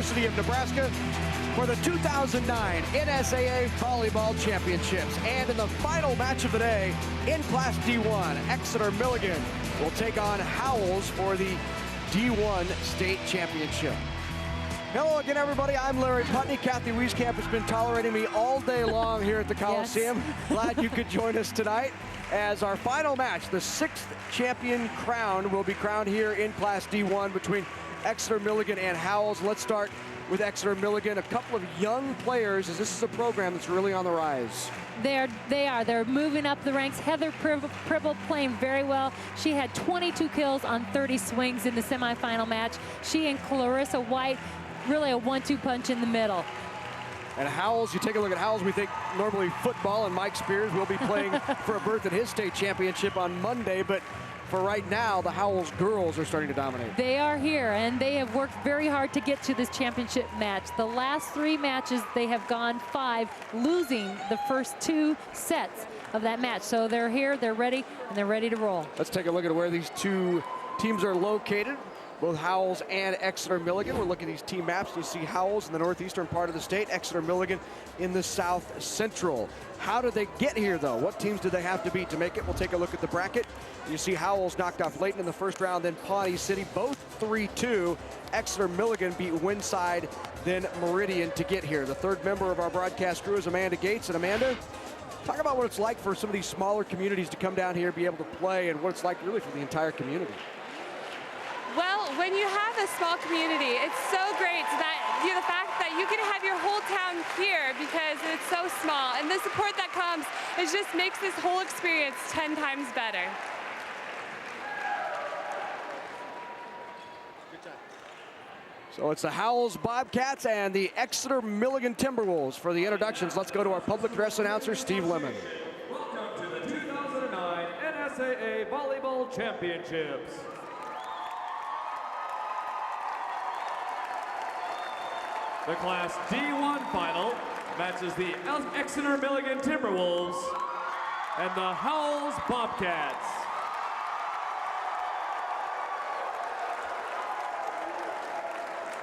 University of Nebraska for the 2009 NSAA Volleyball Championships. And in the final match of the day, in Class D1, Exeter-Milligan will take on Howells for the D1 State Championship. Hello again, everybody. I'm Larry Putney. Kathy Wieskamp has been tolerating me all day long here at the Coliseum. Yes. Glad you could join us tonight. As our final match, the 6th champion crown will be crowned here in Class D1 between Exeter-Milligan and Howells. Let's start with Exeter-Milligan. A couple of young players, as this is a program that's really on the rise. They are. They're moving up the ranks. Heather Pribble playing very well. She had 22 kills on 30 swings in the semifinal match. She and Clarissa White, really a 1-2 punch in the middle. And Howells, you take a look at Howells, we think normally football, and Mike Spears will be playing for a berth in his state championship on Monday, but for right now, the Howells girls are starting to dominate. They are here, and they have worked very hard to get to this championship match. The last 3 matches, they have gone 5, losing the first 2 sets of that match. So they're here, they're ready, and they're ready to roll. Let's take a look at where these 2 teams are located. Both Howells and Exeter-Milligan. We're looking at these team maps. You see Howells in the northeastern part of the state, Exeter-Milligan in the south central. How did they get here, though? What teams do they have to beat to make it? We'll take a look at the bracket. You see Howells knocked off Layton in the first round, then Pawnee City, both 3-2. Exeter-Milligan beat Winside, then Meridian to get here. The third member of our broadcast crew is Amanda Gates. And Amanda, talk about what it's like for some of these smaller communities to come down here, be able to play, and what it's like really for the entire community. Well, when you have a small community, it's so great that the fact that you can have your whole town here because it's so small, and the support that comes, it just makes this whole experience 10 times better. So it's the Howells Bobcats and the Exeter-Milligan Timberwolves. For the introductions, let's go to our public address announcer, Steve Lemon. Welcome to the 2009 NSAA Volleyball Championships. The Class D1 final matches the Exeter-Milligan Timberwolves and the Howells Bobcats.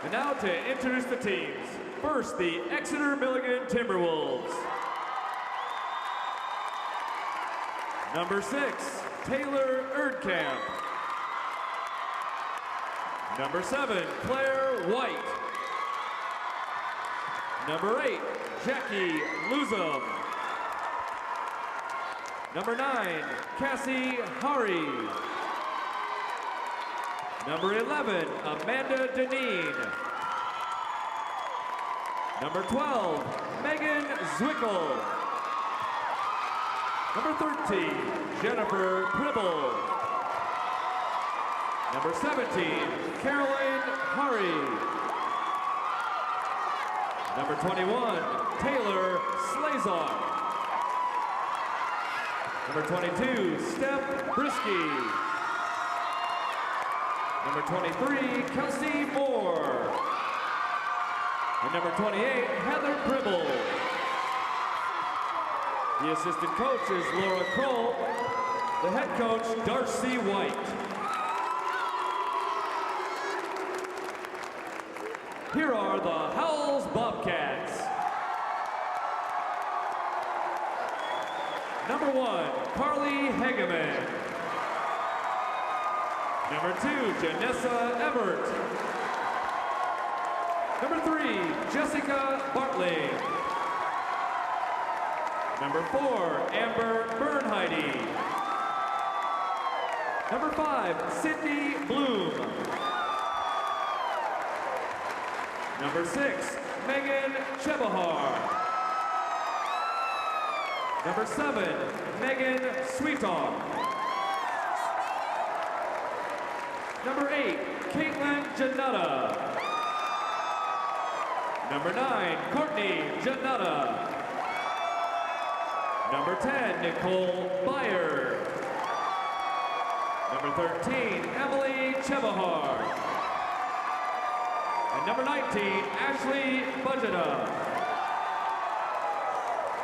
And now to introduce the teams. First, the Exeter-Milligan Timberwolves. Number 6, Taylor Erdkamp. Number 7, Claire White. Number 8, Jackie Luzum. Number 9, Cassie Hari. Number 11, Amanda Deneen. Number 12, Megan Zwickel. Number 13, Jennifer Pribble. Number 17, Caroline Hari. Number 21, Taylor Slazar. Number 22, Steph Brisky. Number 23, Kelsey Moore. And number 28, Heather Pribble. The assistant coach is Laura Kroll. The head coach, Darcy White. Here are the Howells Bobcats. Number 1, Carly Hageman. Number 2, Janessa Everett. Number 3, Jessica Bartley. Number 4, Amber Bernheide. Number 5, Sydney Bloom. Number 6, Megan Chebahar. Number 7, Megan Sweetall. Number 8, Caitlin Janetta. Number 9, Courtney Janetta. Number 10, Nicole Byer. Number 13, Emily Chebahar. And number 19, Ashley Budgeta.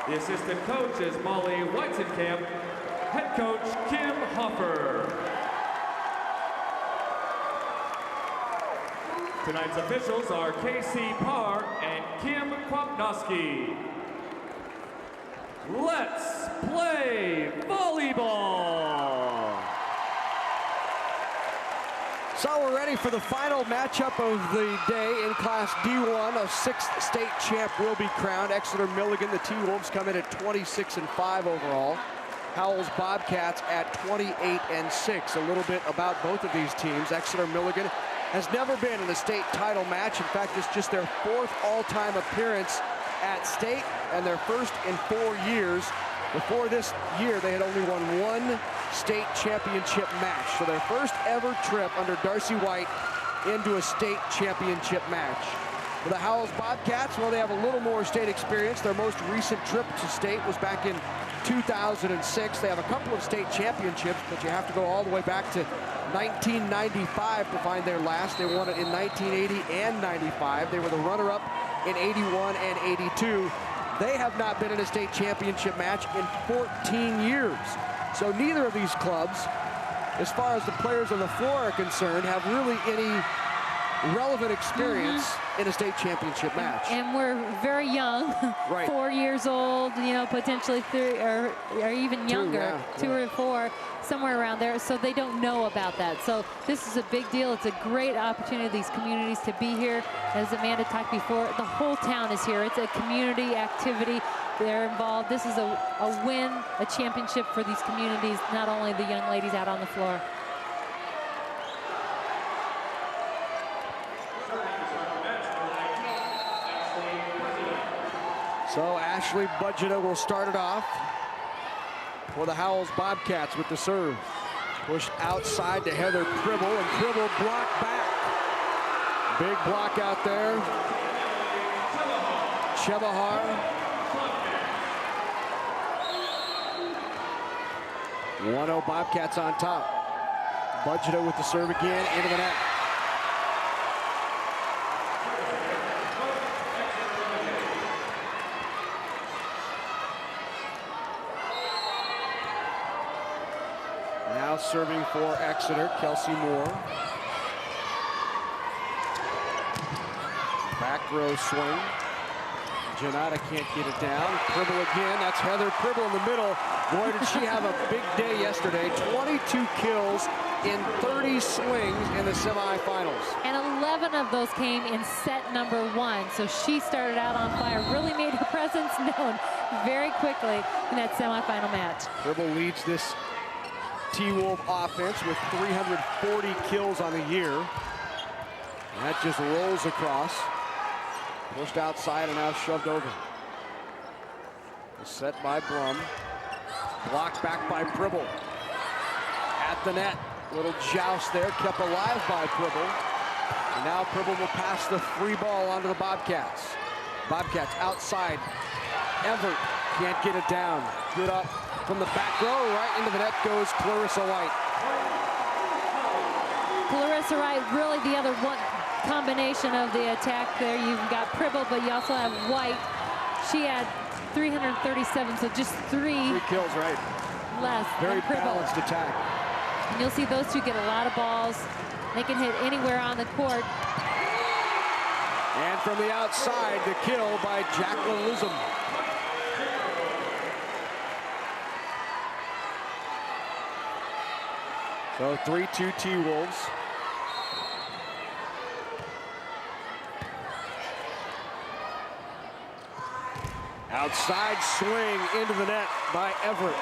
The assistant coach is Molly Weizenkamp. Head coach, Kim Hoffer. Tonight's officials are Casey Parr and Kim Kwapnowski. Let's play volleyball. So we're ready for the final matchup of the day in Class D1. A sixth state champ will be crowned. Exeter-Milligan, the T-Wolves come in at 26-5 overall. Howells Bobcats at 28-6. A little bit about both of these teams. Exeter-Milligan has never been in a state title match. In fact, it's just their fourth all-time appearance at state and their first in 4 years. Before this year, they had only won one state championship match. So their first ever trip under Darcy White into a state championship match. For the Howells Bobcats, well, they have a little more state experience. Their most recent trip to state was back in 2006. They have a couple of state championships, but you have to go all the way back to 1995 to find their last. They won it in 1980 and 95. They were the runner-up in 81 and 82. They have not been in a state championship match in 14 years. So neither of these clubs, as far as the players on the floor are concerned, have really any relevant experience in a state championship match. And we're very young, Right. 4 years old, you know, potentially 3 or even younger, two or four, somewhere around there. So they don't know about that. So this is a big deal. It's a great opportunity for these communities to be here. As Amanda talked before, the whole town is here. It's a community activity. They're involved. This is a win, a championship for these communities, not only the young ladies out on the floor. So Ashley Budgeta will start it off for the Howells Bobcats with the serve. Pushed outside to Heather Pribble, and Pribble blocked back. Big block out there. Chebahar. 1-0 Bobcats on top. Budgeta with the serve again, into the net. Now serving for Exeter, Kelsey Moore. Back row swing. Janata can't get it down. Pribble again. That's Heather Pribble in the middle. Boy, did she have a big day yesterday. 22 kills in 30 swings in the semifinals. And 11 of those came in set number 1. So she started out on fire, really made her presence known very quickly in that semifinal match. Pribble leads this T-Wolf offense with 340 kills on the year. And that just rolls across. Pushed outside and now shoved over. Set by Blum. Blocked back by Pribble. At the net. Little joust there, kept alive by Pribble. And now Pribble will pass the free ball onto the Bobcats. Bobcats outside. Everett can't get it down. Good up from the back row. Right into the net goes Clarissa White. Clarissa Wright, really the other one combination of the attack there. You've got Pribble, but you also have White. She had 337, so just three kills, right? Less Very than Pribble. balanced attack. And you'll see those two get a lot of balls. They can hit anywhere on the court. And from the outside, the kill by Jacqueline Lism. So 3-2 T-Wolves. Outside swing into the net by Everett.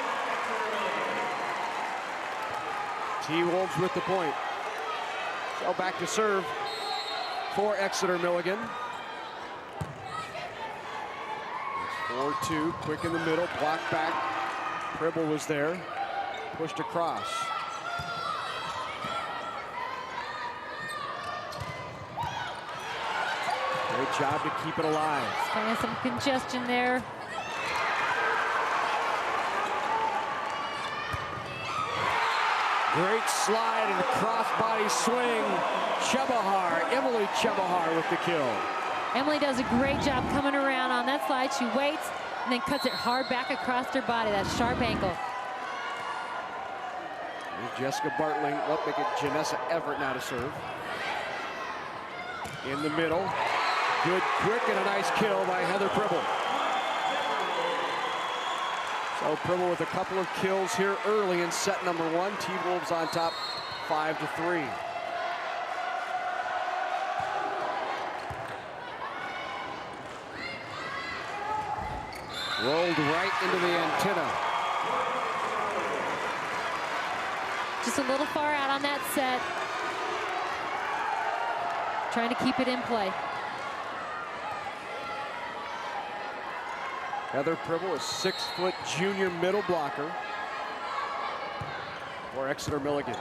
T-Wolves with the point. So back to serve for Exeter-Milligan. 4-2, quick in the middle, blocked back. Pribble was there, pushed across. Great job to keep it alive. Finding some congestion there. Great slide and a crossbody swing. Chebahar, Emily Chebahar with the kill. Emily does a great job coming around on that slide. She waits and then cuts it hard back across her body, that sharp ankle. There's Jessica Bartling. Let's make it Janessa Everett now to serve. In the middle. Good, quick, and a nice kill by Heather Pribble. So Pribble with a couple of kills here early in set number 1. T-Wolves on top 5-3. Rolled right into the antenna. Just a little far out on that set. Trying to keep it in play. Heather Pribble, a 6-foot junior middle blocker for Exeter-Milligan.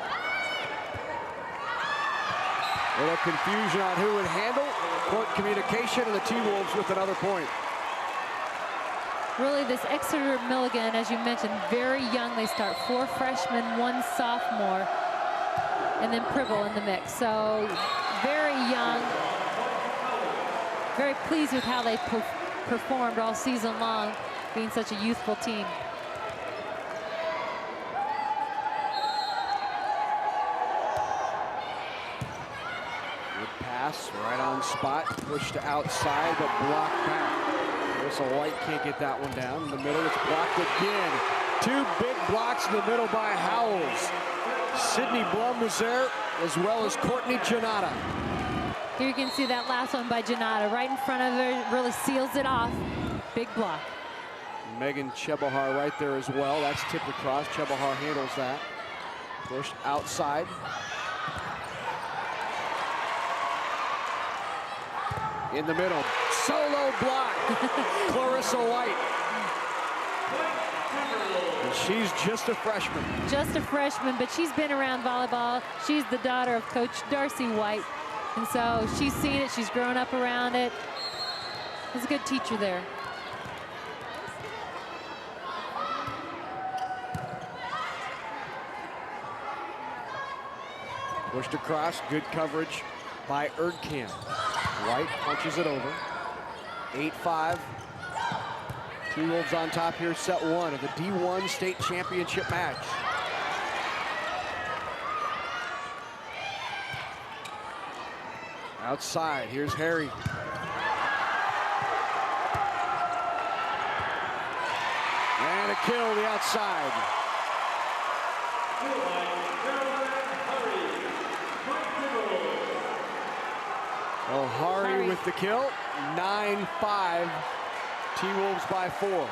Little confusion on who would handle. Court communication, and the T-Wolves with another point. Really, this Exeter-Milligan, as you mentioned, very young. They start 4 freshmen, 1 sophomore, and then Pribble in the mix. So very young. Very pleased with how they performed all season long, being such a youthful team. Good pass, right on spot, pushed to outside, but blocked back. So White can't get that one down. In the middle, it's blocked again. 2 big blocks in the middle by Howells. Sydney Blum was there, as well as Courtney Janata. Here you can see that last one by Janata, right in front of her, really seals it off. Big block. Megan Chebahar right there as well. That's tipped across. Chebahar handles that. Pushed outside. In the middle, solo block. Clarissa White. And she's just a freshman. Just a freshman, but she's been around volleyball. She's the daughter of Coach Darcy White. And so she's seen it, she's grown up around it. There's a good teacher there. Pushed across, good coverage by Erdkamp. White punches it over. 8-5. T-Wolves on top here, set 1 of the D1 state championship match. Outside, here's Harry. And a kill the outside. Oh, Hari with the kill. 9-5. T-Wolves by 4.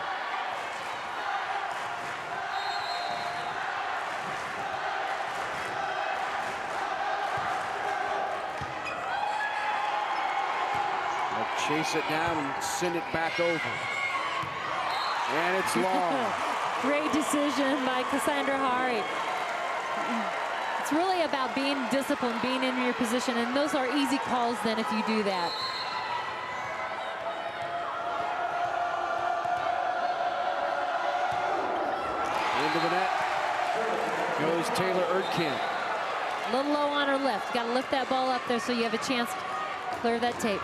Chase it down and send it back over. And it's long. Great decision by Cassandra Hari. It's really about being disciplined, being in your position, and those are easy calls then if you do that. Into the net goes Taylor Erdkamp. A little low on her left. Got to lift that ball up there so you have a chance to clear that tape.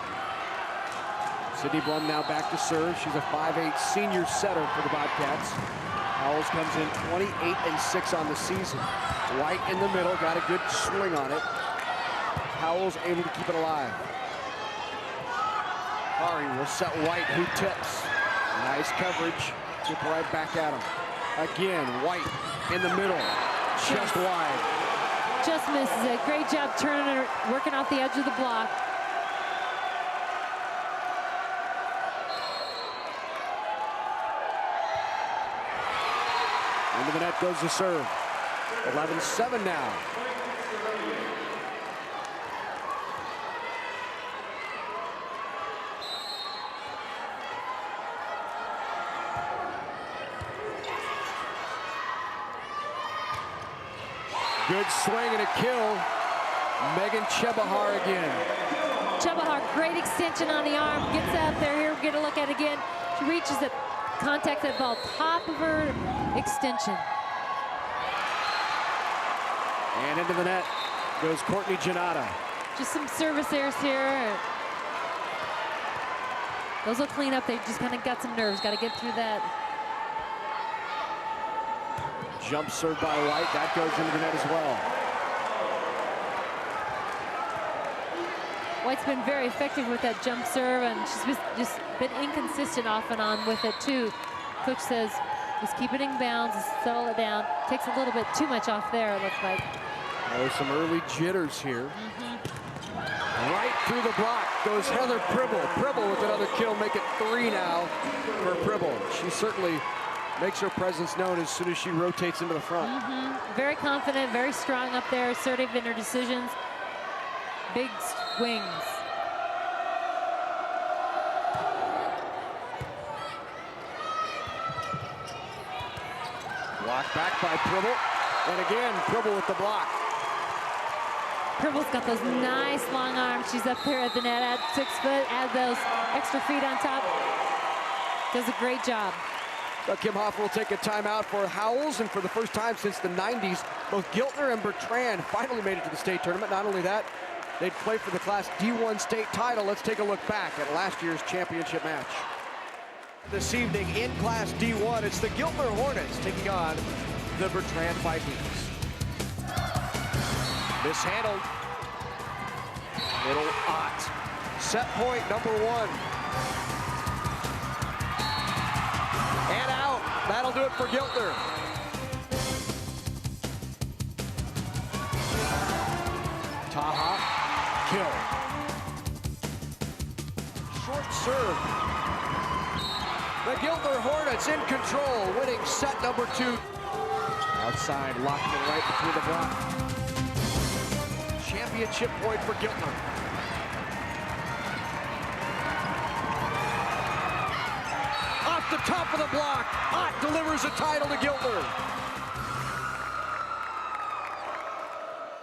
Sydney Blum now back to serve. She's a 5'8" senior setter for the Bobcats. Howells comes in 28-6 on the season. White in the middle, got a good swing on it. Howells able to keep it alive. Hari will set White, who tips. Nice coverage. Tip right back at him. Again, White in the middle, just wide. Just misses it. Great job turning her, working off the edge of the block. Into the net goes the serve. 11-7 now. Good swing and a kill. Megan Chebahar again. Chebahar, great extension on the arm. Gets out there. Here, get a look at it again. She reaches it, contacts that ball, top of her extension. And into the net goes Courtney Janata. Just some service errors here. Those will clean up. They just kind of got some nerves. Got to get through that. Jump serve by White. That goes into the net as well. White's been very effective with that jump serve, and she's just been inconsistent off and on with it too. Coach says, just keep it in bounds, settle it down. Takes a little bit too much off there, it looks like. There's some early jitters here. Right through the block goes Heather Pribble. Pribble with another kill, make it 3 now for Pribble. She certainly makes her presence known as soon as she rotates into the front. Very confident, very strong up there, assertive in her decisions. Big swings. Blocked back by Pribble. And again, Pribble with the block. Pribble's got those nice long arms. She's up there at the net at 6 foot, add those extra feet on top. Does a great job. Kim Hoffer will take a timeout for Howells, and for the first time since the 90s, both Giltner and Bertrand finally made it to the state tournament. Not only that, they'd play for the Class D1 state title. Let's take a look back at last year's championship match. This evening in Class D1, it's the Giltner Hornets taking on the Bertrand Vikings. Mishandled. Middle Ott. Set point number 1. And out. That'll do it for Giltner. Taha. Kill. Short serve. The Giltner Hornets in control, winning set number 2. Outside, Lockman right between the block. Championship point for Giltner. Off the top of the block, Ott delivers a title to Giltner.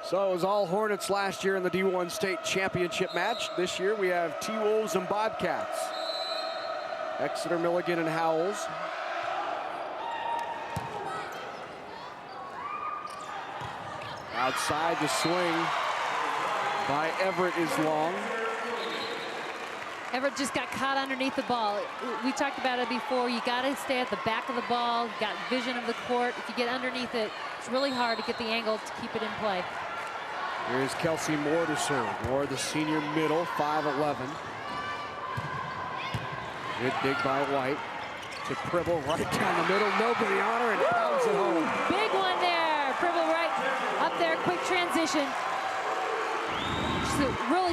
So it was all Hornets last year in the D1 state championship match. This year we have T-Wolves and Bobcats. Exeter-Milligan and Howells. Outside, the swing by Everett is long. Everett just got caught underneath the ball. We talked about it before. You got to stay at the back of the ball. You got vision of the court. If you get underneath it, it's really hard to get the angle to keep it in play. Here's Kelsey Moore to serve. Moore, the senior middle, 5'11". Good dig by White. To Pribble right down the middle. Nobody on her, and pounds it home. Big one there. Pribble right up there. Quick transition.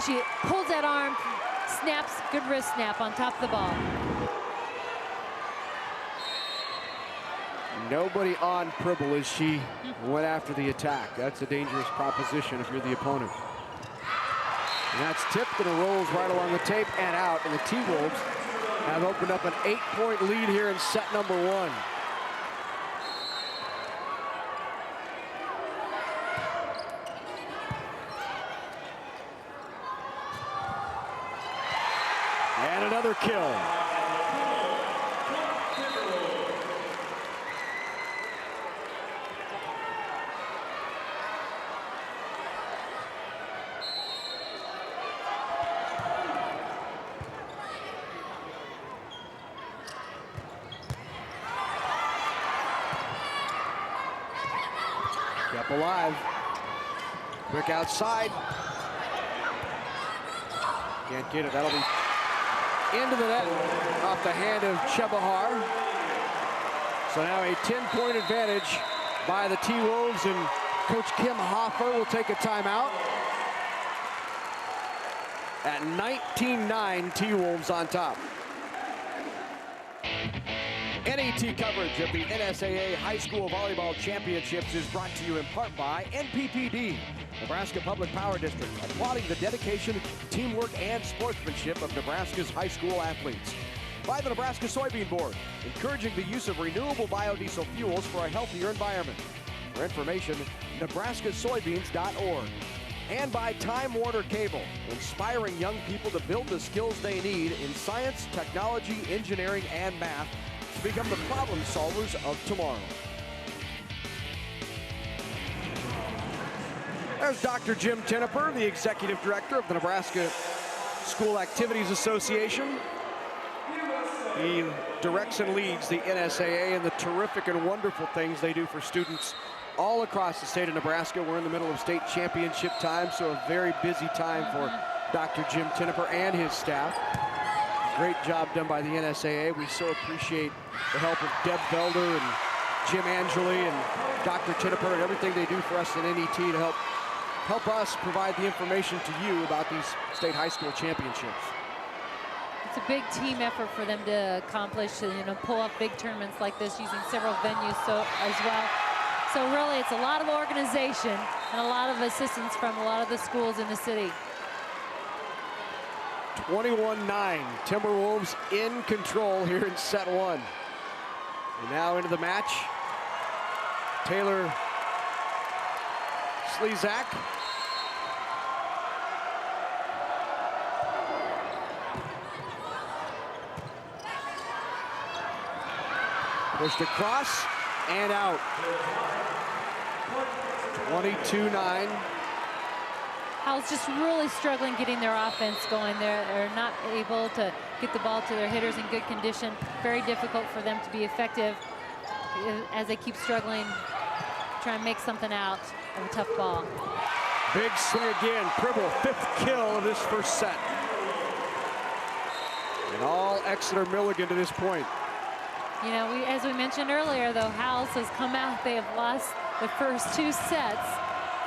She pulls that arm, snaps, good wrist snap on top of the ball. Nobody on Pribble as she went after the attack. That's a dangerous proposition if you're the opponent. And that's tipped, and it rolls right along the tape and out. And the T-Wolves have opened up an 8-point lead here in set number 1. And another kill. Kept alive. Quick outside. Can't get it. That'll be into the net off the hand of Chebahar. So now a 10-point advantage by the T-Wolves, and Coach Kim Hoffer will take a timeout. At 19-9, T-Wolves on top. NET coverage of the NSAA High School Volleyball Championships is brought to you in part by NPPD, Nebraska Public Power District, applauding the dedication, teamwork, and sportsmanship of Nebraska's high school athletes. By the Nebraska Soybean Board, encouraging the use of renewable biodiesel fuels for a healthier environment. For information, nebraskasoybeans.org. And by Time Warner Cable, inspiring young people to build the skills they need in science, technology, engineering, and math to become the problem solvers of tomorrow. There's Dr. Jim Tenneper, the Executive Director of the Nebraska School Activities Association. He directs and leads the NSAA and the terrific and wonderful things they do for students all across the state of Nebraska. We're in the middle of state championship time, so a very busy time for Dr. Jim Tinniper and his staff. Great job done by the NSAA. We so appreciate the help of Deb Felder and Jim Angeli and Dr. Tinniper and everything they do for us in NET to help us provide the information to you about these state high school championships. It's a big team effort for them to accomplish, to, pull off big tournaments like this using several venues as well. So really, it's a lot of organization and a lot of assistance from a lot of the schools in the city. 21-9, Timberwolves in control here in set one. And now into the match, Taylor Slezak. Pushed across and out. 22-9. Howells just really struggling getting their offense going. They're not able to get the ball to their hitters in good condition. Very difficult for them to be effective as they keep struggling, try and make something out of a tough ball. Big swing again. Pribble, 5th kill of this first set. And all Exeter-Milligan to this point. As we mentioned earlier, though, Howells has come out. They have lost the first 2 sets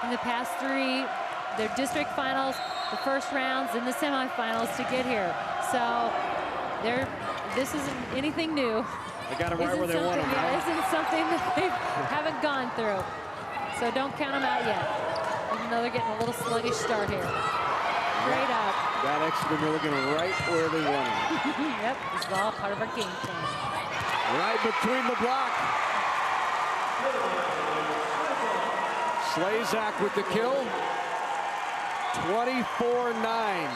in the past 3. Their district finals, the first rounds, and the semifinals to get here. So this isn't anything new. They got them right where they want them. Yeah, isn't something that they haven't gone through. So don't count them out yet. Even though they're getting a little sluggish start here. Straight up. Got Exeter-Milligan right where they want them. Yep, this is all part of our game plan. Right between the block. Slezak with the kill. 24-9.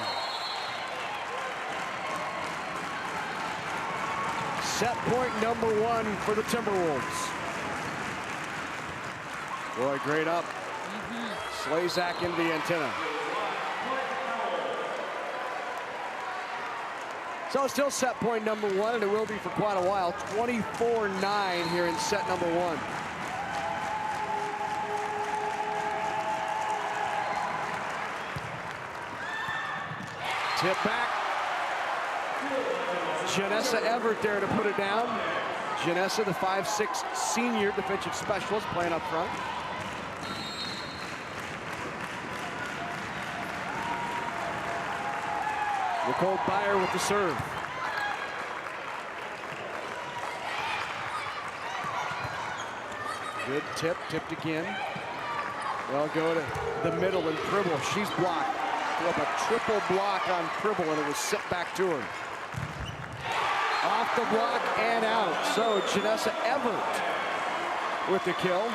Set point number 1 for the Timberwolves. Boy, great up. Slezak into the antenna. So it's still set point number 1, and it will be for quite a while. 24-9 here in set number 1. Tip back. Janessa Everett there to put it down. Janessa, the 5'6" senior defensive specialist, playing up front. Nicole Byer with the serve. Good tip, tipped again. They'll go to the middle and Pribble. She's blocked. Up a triple block on Pribble, and it was sent back to her. Off the block and out. So Janessa Everett with the kill.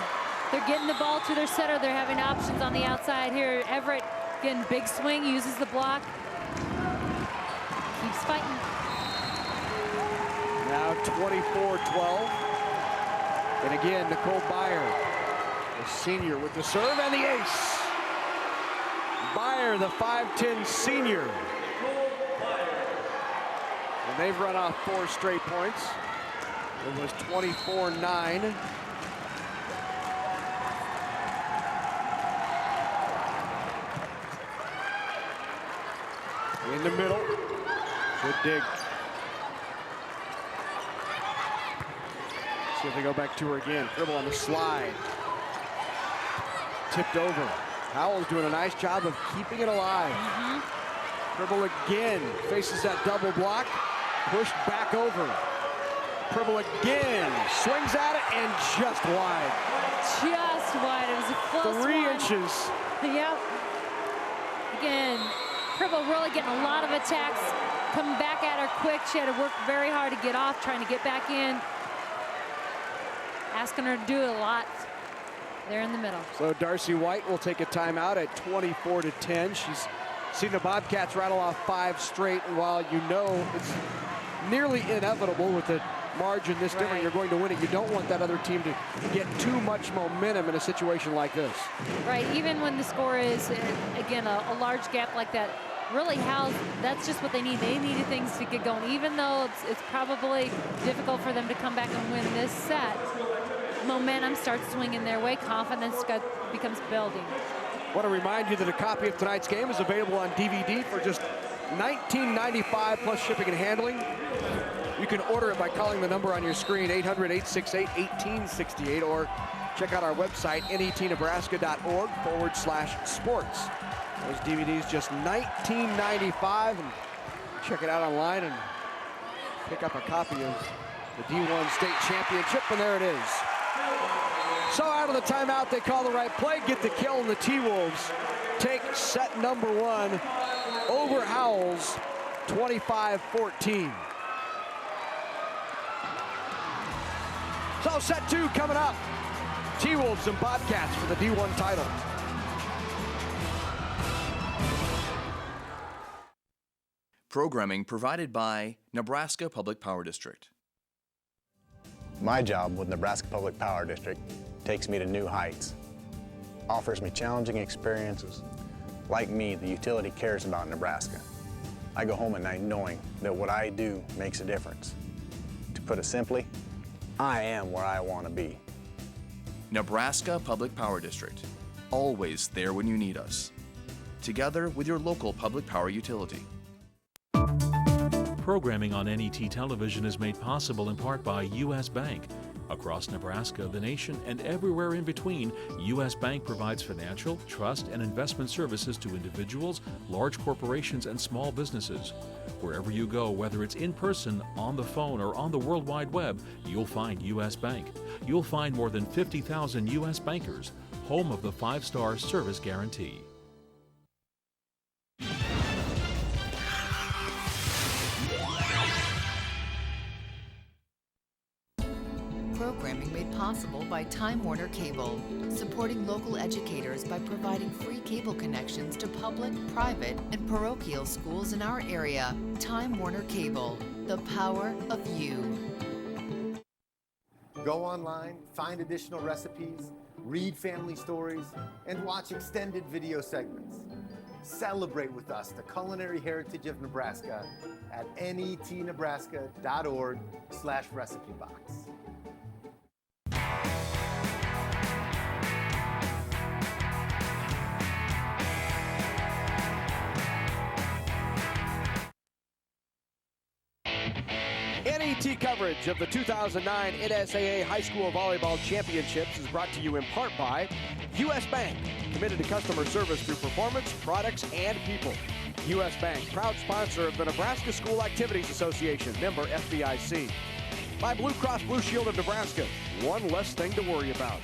They're getting the ball to their setter. They're having options on the outside here. Everett getting big swing, uses the block. Keeps fighting. Now 24-12. And again, Nicole Byer, the senior with the serve and the ace. Byer, the 5'10" senior. And they've run off 4 straight points. It was 24-9. In the middle. Good dig. See if they go back to her again. Dribble on the slide. Tipped over. Howells doing a nice job of keeping it alive. Pribble again faces that double block. Pushed back over. Pribble again. Swings at it and just wide. Just wide. It was a close 3 one. inches. Yep. Again, Pribble really getting a lot of attacks. Coming back at her quick. She had to work very hard to get off, trying to get back in. Asking her to do a lot. There in the middle. So Darcy White will take a timeout at 24-10. She's seen the Bobcats rattle off 5 straight, and while you know it's nearly inevitable with the margin this different, you're going to win it. You don't want that other team to get too much momentum in a situation like this. Right, even when the score is, again, a large gap like that, really Howells, that's just what they need. They needed things to get going, even though it's probably difficult for them to come back and win this set. Momentum starts swinging their way. Confidence becomes building. Want to remind you that a copy of tonight's game is available on DVD for just $19.95 plus shipping and handling. You can order it by calling the number on your screen, 800-868-1868, or check out our website, netnebraska.org/sports. Those DVDs just $19.95, and check it out online and pick up a copy of the D1 state championship, and there it is. So out of the timeout, they call the right play, get the kill, and the T-Wolves take set number 1 over Howells, 25-14. So set 2 coming up. T-Wolves and Bobcats for the D1 title. Programming provided by Nebraska Public Power District. My job with Nebraska Public Power District takes me to new heights, offers me challenging experiences. Like me, the utility cares about Nebraska. I go home at night knowing that what I do makes a difference. To put it simply, I am where I want to be. Nebraska Public Power District, always there when you need us. Together with your local public power utility. Programming on NET television is made possible in part by U.S. Bank. Across Nebraska, the nation, and everywhere in between, U.S. Bank provides financial, trust, and investment services to individuals, large corporations, and small businesses. Wherever you go, whether it's in person, on the phone, or on the World Wide Web, you'll find U.S. Bank. You'll find more than 50,000 U.S. bankers, home of the 5-star service guarantee. Programming made possible by Time Warner Cable, supporting local educators by providing free cable connections to public, private, and parochial schools in our area. Time Warner Cable, the power of you. Go online, find additional recipes, read family stories, and watch extended video segments. Celebrate with us the culinary heritage of Nebraska at netnebraska.org/recipebox. NET coverage of the 2009 NSAA High School Volleyball Championships is brought to you in part by U.S. Bank, committed to customer service through performance, products, and people. U.S. Bank, proud sponsor of the Nebraska School Activities Association, member FDIC. By Blue Cross Blue Shield of Nebraska, one less thing to worry about.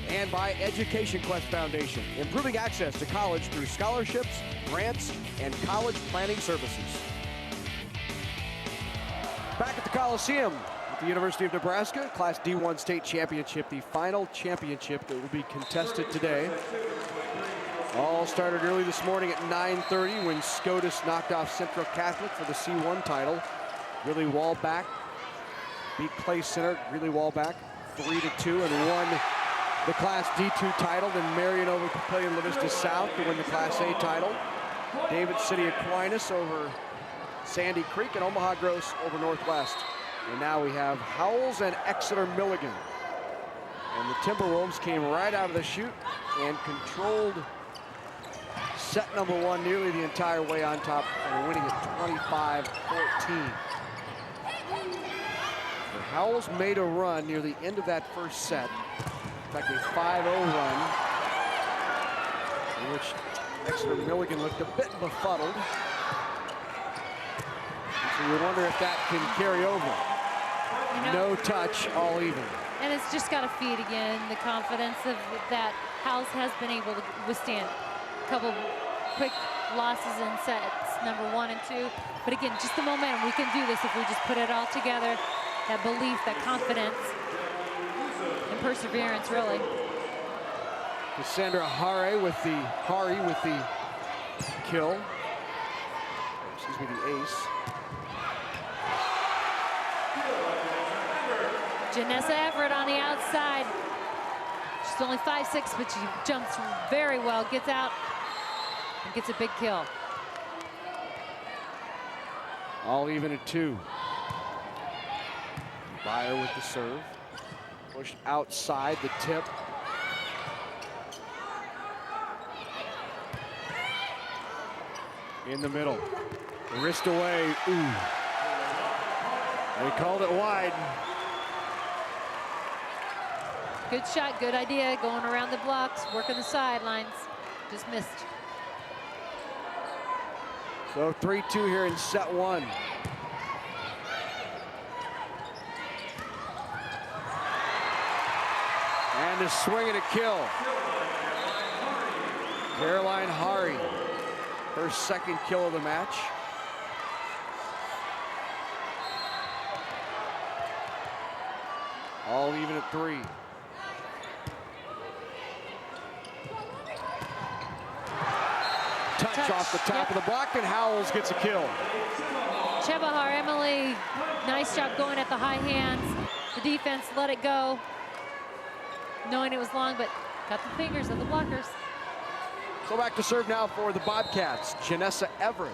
And by Education Quest Foundation, improving access to college through scholarships, grants, and college planning services. Back at the Coliseum at the University of Nebraska, Class D1 State Championship, the final championship that will be contested today. All started early this morning at 9:30 when SCOTUS knocked off Central Catholic for the C1 title. Willie Wallback beat Clay Center, really Wallback 3-2 and won the Class D2 title. Then Marion over Papillion La Vista South to win the Class A title. David City Aquinas over Sandy Creek and Omaha Gross over Northwest. And now we have Howells and Exeter-Milligan. And the Timberwolves came right out of the chute and controlled set number 1 nearly the entire way on top and winning it 25-14. Howells made a run near the end of that first set. In fact, a 5-0 run in which Exeter-Milligan looked a bit befuddled. So you wonder if that can carry over. No touch, all even. And it's just got to feed again the confidence of that Howells has been able to withstand a couple quick losses in sets number 1 and 2. But again, just the momentum. We can do this if we just put it all together. That belief, that confidence, and perseverance, really. Cassandra Hari with the kill. Excuse me, the ace. Janessa Everett on the outside. She's only 5'6", but she jumps very well, gets out, and gets a big kill. All even at 2. Byer with the serve. Pushed outside the tip. in the middle. Wrist away. Ooh. They called it wide. Good shot, good idea. Going around the blocks, working the sidelines. Just missed. So 3-2 here in set one. And a swing and a kill. Caroline Hari, her second kill of the match. All even at 3. Touch off the top of the block, and Howells gets a kill. Chebahar, Emily, nice job going at the high hands. The defense let it go, knowing it was long, but got the fingers of the blockers. So back to serve now for the Bobcats, Janessa Everett.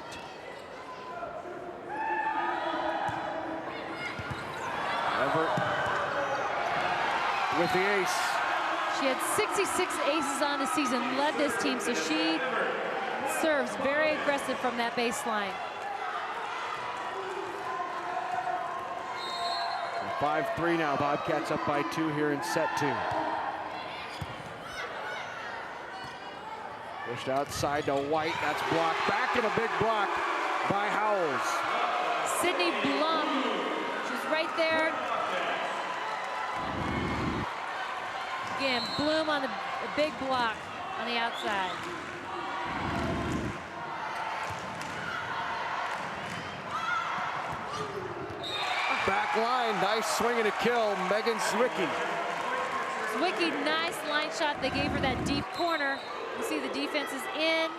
Everett with the ace. She had 66 aces on the season, led this team, so she serves very aggressive from that baseline. 5-3 now, Bobcats up by 2 here in set 2. Pushed outside to White, that's blocked back, and a big block by Howells. Sydney Blum, she's right there. Again, Bloom on the big block on the outside. Back line, nice swing and a kill, Megan Zwicky. Zwicky, nice line shot. They gave her that deep corner. You see the defense is in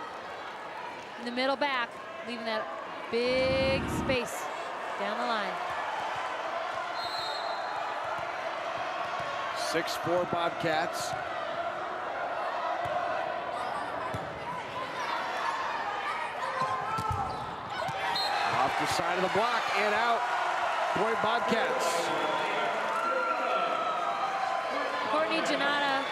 the middle back, leaving that big space down the line. 6-4 Bobcats. Off the side of the block and out. Point Bobcats. Courtney Janata,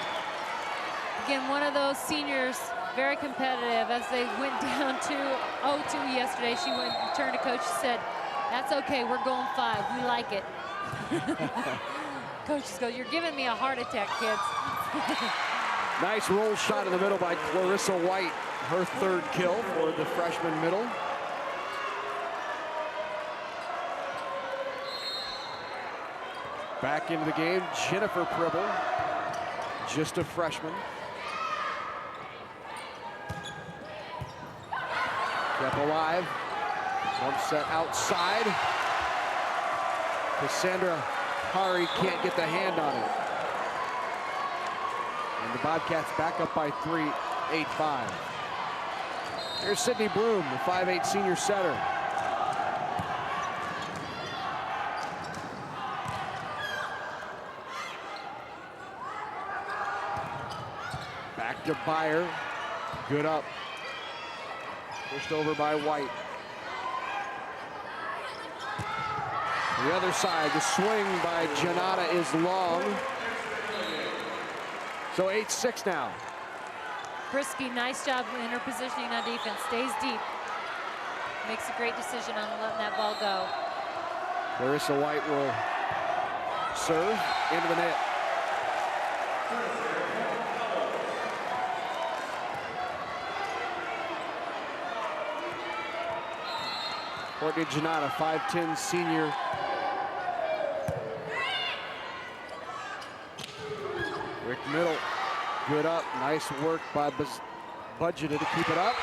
again, one of those seniors, very competitive. As they went down to 0-2 yesterday, she turned to coach and said, "That's okay, we're going 5, we like it." Coach goes, "You're giving me a heart attack, kids." Nice roll shot in the middle by Clarissa White, her 3rd kill for the freshman middle. Back into the game, Jennifer Pribble, just a freshman. Kept alive, jump set outside. Cassandra Hari can't get the hand on it. And the Bobcats back up by 3, 8-5. Here's Sydney Bloom, the 5'8" senior setter. Back to Byer, good up. Pushed over by White. The other side, the swing by Janata is long. So 8-6 now. Brisky, nice job in her positioning on defense. Stays deep. Makes a great decision on letting that ball go. Clarissa White will serve into the net. Courtney Janata, 5'10" senior. Rick Middle, good up. Nice work by Budgeted to keep it up.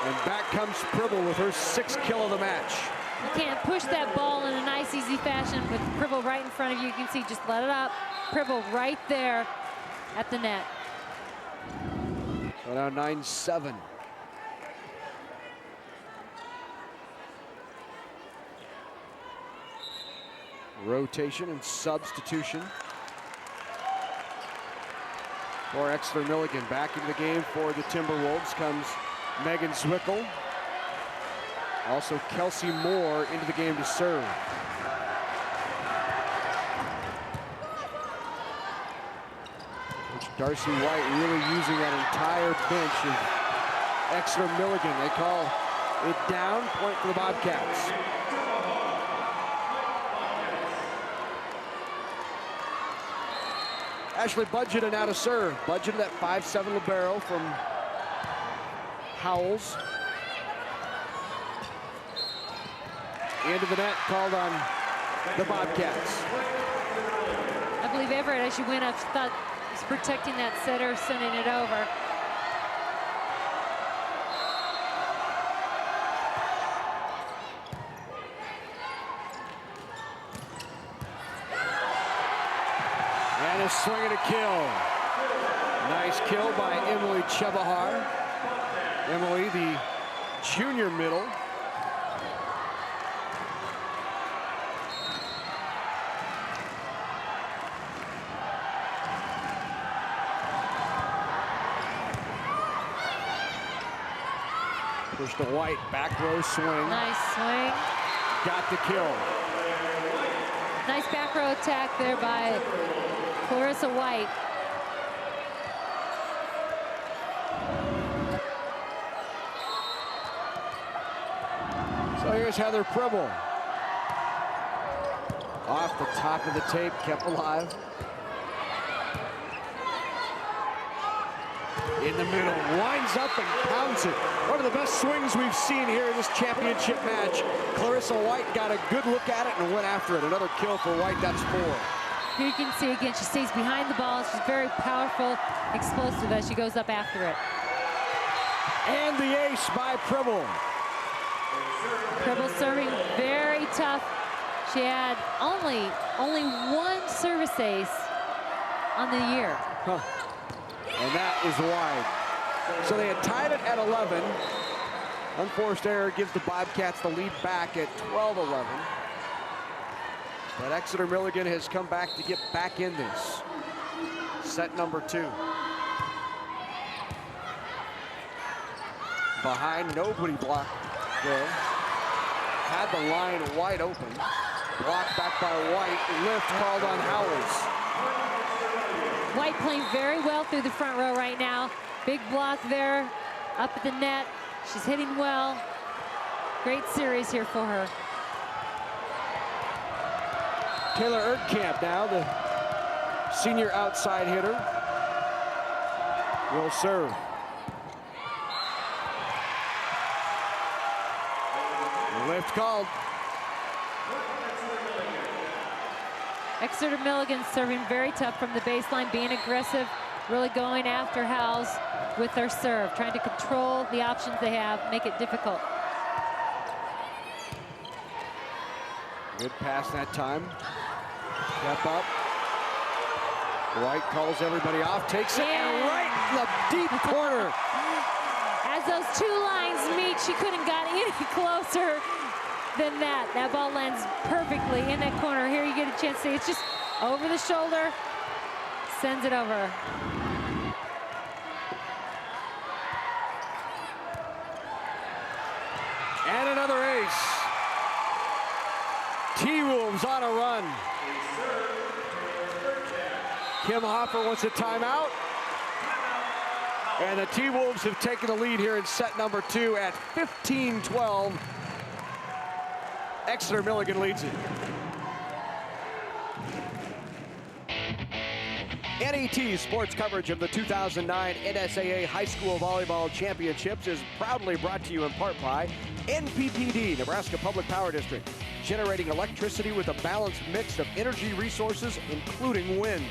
And back comes Pribble with her 6th kill of the match. You can't push that ball in a nice, easy fashion with Pribble right in front of you. You can see, just let it up. Pribble right there at the net. So now 9-7. Rotation and substitution for Exeter-Milligan. Back into the game for the Timberwolves comes Megan Zwickle. Also Kelsey Moore into the game to serve. Coach Darcy White really using that entire bench of Exeter-Milligan, they call it down, point for the Bobcats. Ashley Budgeted now to serve. Budgeted at 5'7" libero from Howells. Into the net, called on the Bobcats. I believe Everett, as she went up, she thought was protecting that setter, sending it over. And a swing and a kill. Nice kill by Emily Chebahar. Emily, the junior middle. Push to White, back row swing. Nice swing. Got the kill. Nice back row attack there by Clarissa White. So here's Heather Pribble. Off the top of the tape, kept alive. In the middle, winds up and pounds it. One of the best swings we've seen here in this championship match. Clarissa White got a good look at it and went after it. Another kill for White, that's 4. Here you can see again, she stays behind the ball. She's very powerful, explosive as she goes up after it. And the ace by Pribble. Pribble serving very tough. She had only one service ace on the year. Huh. And that is wide. So they had tied it at 11. Unforced error gives the Bobcats the lead back at 12-11. But Exeter-Milligan has come back to get back in this. Set number 2. Behind, nobody blocked there. Had the line wide open. Blocked back by White. Lift called on Howells. White playing very well through the front row right now. Big block there, up at the net. She's hitting well. Great series here for her. Taylor Erdkamp now, the senior outside hitter, will serve. Lift called. Exeter-Milligan serving very tough from the baseline, being aggressive, really going after Howells with their serve, trying to control the options they have, make it difficult. Good pass that time. Step up. White calls everybody off, takes it, and right in the deep corner. As those two lines meet, she couldn't got any closer than that. That ball lands perfectly in that corner. Here you get a chance to see it's just over the shoulder, sends it over. And another ace. T-Wolves on a run. Kim Hopper wants a timeout. And the T-Wolves have taken the lead here in set number 2 at 15-12. Exeter-Milligan leads it. NET sports coverage of the 2009 NSAA High School Volleyball Championships is proudly brought to you in part by NPPD, Nebraska Public Power District, generating electricity with a balanced mix of energy resources, including wind.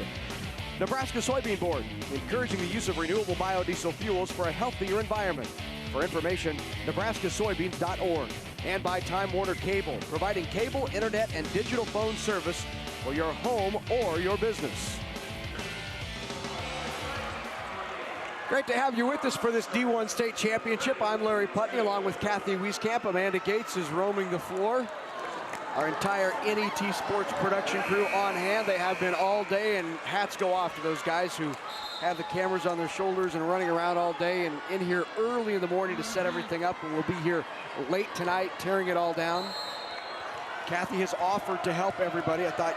Nebraska Soybean Board, encouraging the use of renewable biodiesel fuels for a healthier environment. For information, nebraskasoybeans.org. And by Time Warner Cable, providing cable, internet, and digital phone service for your home or your business. Great to have you with us for this D1 State Championship. I'm Larry Putney, along with Kathy Wieskamp. Amanda Gates is roaming the floor. Our entire NET Sports production crew on hand. They have been all day, and hats go off to those guys who have the cameras on their shoulders and running around all day and in here early in the morning to set everything up. And we'll be here late tonight, tearing it all down. Kathy has offered to help everybody. I thought,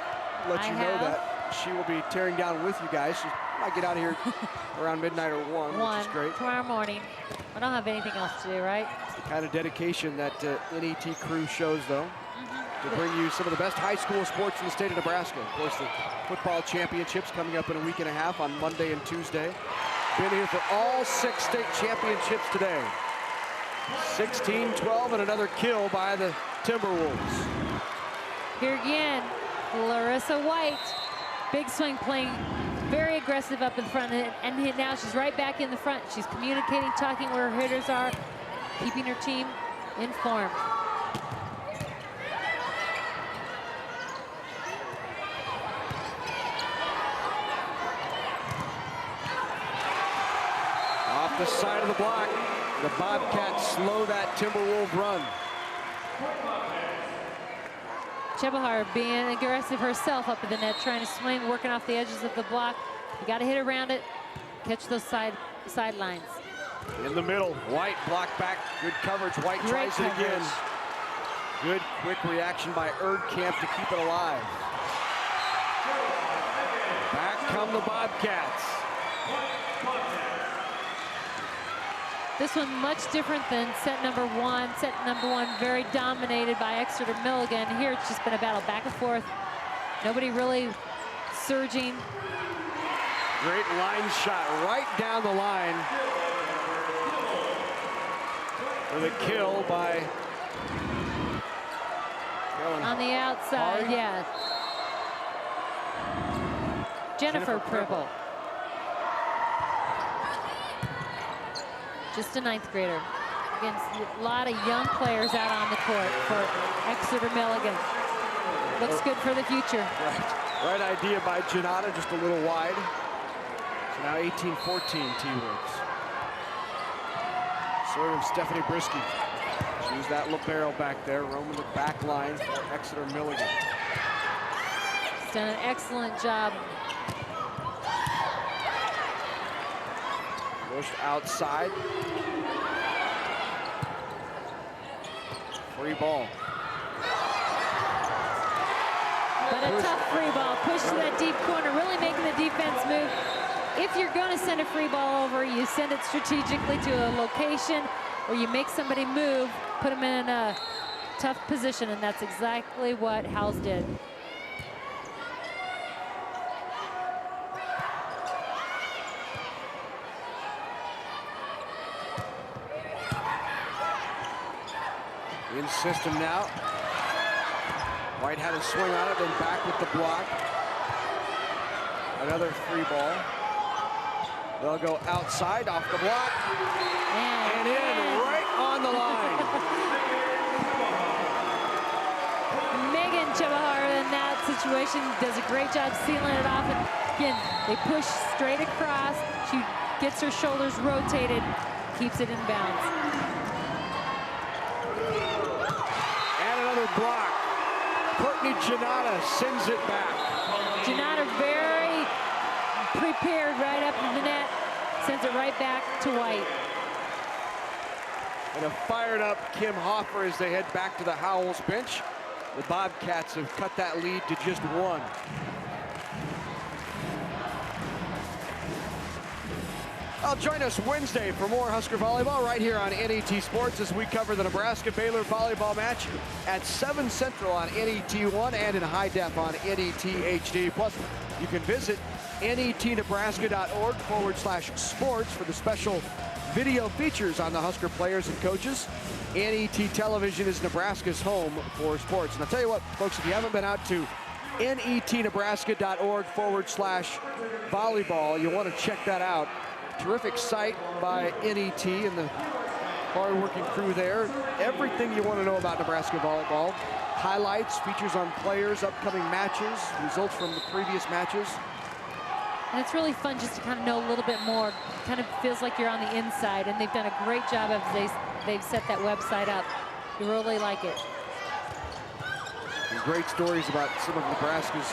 let you know that she will be tearing down with you guys. She's Might get out of here around midnight or 1, which is great. Tomorrow morning. I don't have anything else to do, right? It's the kind of dedication that NET crew shows, though, to bring you some of the best high school sports in the state of Nebraska. Of course, the football championships coming up in a week and a half on Monday and Tuesday. Been here for all 6 state championships today. 16-12 and another kill by the Timberwolves. Here again, Larissa White. Big swing, playing very aggressive up in front, and now she's right back in the front. She's communicating, talking where her hitters are, keeping her team informed. Off the side of the block, the Bobcats slow that Timberwolves run. Chebahar being aggressive herself up at the net, trying to swing, working off the edges of the block. You got to hit around it, catch those sidelines. In the middle, White blocked back, good coverage. White Great tries it again. Good quick reaction by Erdkamp to keep it alive. Back come the Bobcats. This one much different than set number 1. Set number 1 very dominated by Exeter-Milligan. Here it's just been a battle back and forth. Nobody really surging. Great line shot right down the line. With a kill by on the outside, Ari? yeah. Jennifer Pribble. Just a 9th grader. Against a lot of young players out on the court for Exeter-Milligan. Looks good for the future. Right idea by Janata, just a little wide. So now 18-14 T-Wolves. Serving Stephanie Brisky. She's that libero back there, roaming the back line for Exeter-Milligan. She's done an excellent job. Pushed outside. Free ball. But a tough free ball. Push to that deep corner, really making the defense move. If you're going to send a free ball over, you send it strategically to a location where you make somebody move, put them in a tough position, and that's exactly what Howells did. In system now. White had a swing on it, then back with the block. Another free ball. They'll go outside off the block. And in right on the line. Megan Chebahar in that situation does a great job sealing it off. And again, they push straight across. She gets her shoulders rotated, keeps it in bounds. Block. Courtney Janata sends it back. Janata very prepared right up to the net. Sends it right back to White. And a fired up Kim Hoffer as they head back to the Howells bench. The Bobcats have cut that lead to just 1. Join us Wednesday for more Husker Volleyball right here on NET Sports as we cover the Nebraska-Baylor volleyball match at 7 Central on NET1 and in high def on NET HD. Plus, you can visit netnebraska.org/sports for the special video features on the Husker players and coaches. NET Television is Nebraska's home for sports. And I'll tell you what, folks, if you haven't been out to netnebraska.org/volleyball, you'll want to check that out. Terrific site by NET and the hard-working crew there. Everything you want to know about Nebraska volleyball. Highlights, features on players, upcoming matches, results from the previous matches. And it's really fun just to kind of know a little bit more. Kind of feels like you're on the inside, and they've done a great job of they've set that website up. You really like it. And great stories about some of Nebraska's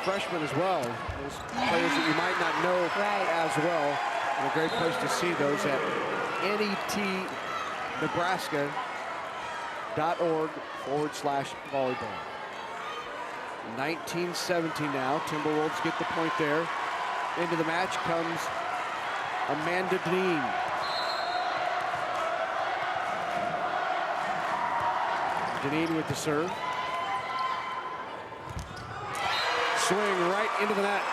freshmen as well. Those players that you might not know as well. And a great place to see those at netnebraska.org/volleyball. 19-17 now. Timberwolves get the point there. Into the match comes Amanda Dean. Deneen with the serve. Swing right into the net.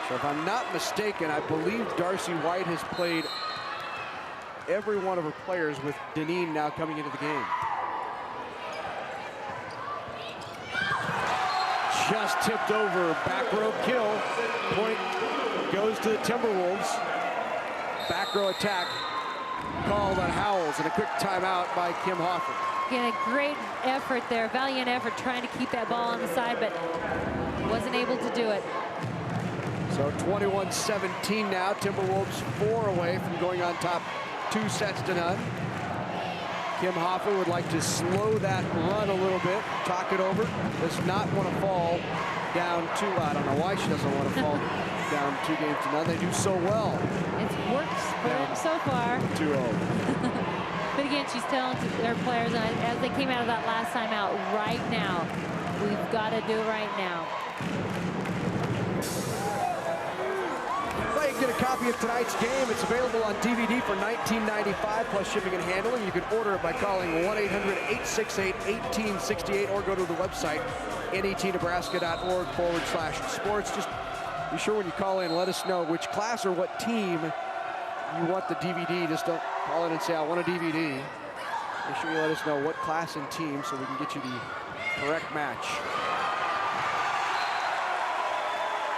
So if I'm not mistaken, I believe Darcy White has played every one of her players, with Deneen now coming into the game. Just tipped over, back row kill. Point goes to the Timberwolves. Back row attack called on Howells, and a quick timeout by Kim Hoffer. Again, a great effort there, valiant effort trying to keep that ball on the side, but wasn't able to do it. So 21-17 now. Timberwolves 4 away from going on top 2 sets to none. Kim Hoffer would like to slow that run a little bit, talk it over. Does not want to fall down 2. I don't know why she doesn't want to fall down 2 games to none. They do so well. It's worked for them so far. 2-0. But again, she's telling their players, as they came out of that last time out, right now, we've got to do it right now. Well, you can get a copy of tonight's game. It's available on DVD for $19.95 plus shipping and handling. You can order it by calling 1-800-868-1868 or go to the website netnebraska.org/sports. Just be sure when you call in, let us know which class or what team you want the DVD. Just don't call in and say, I want a DVD. Make sure you let us know what class and team so we can get you the correct match.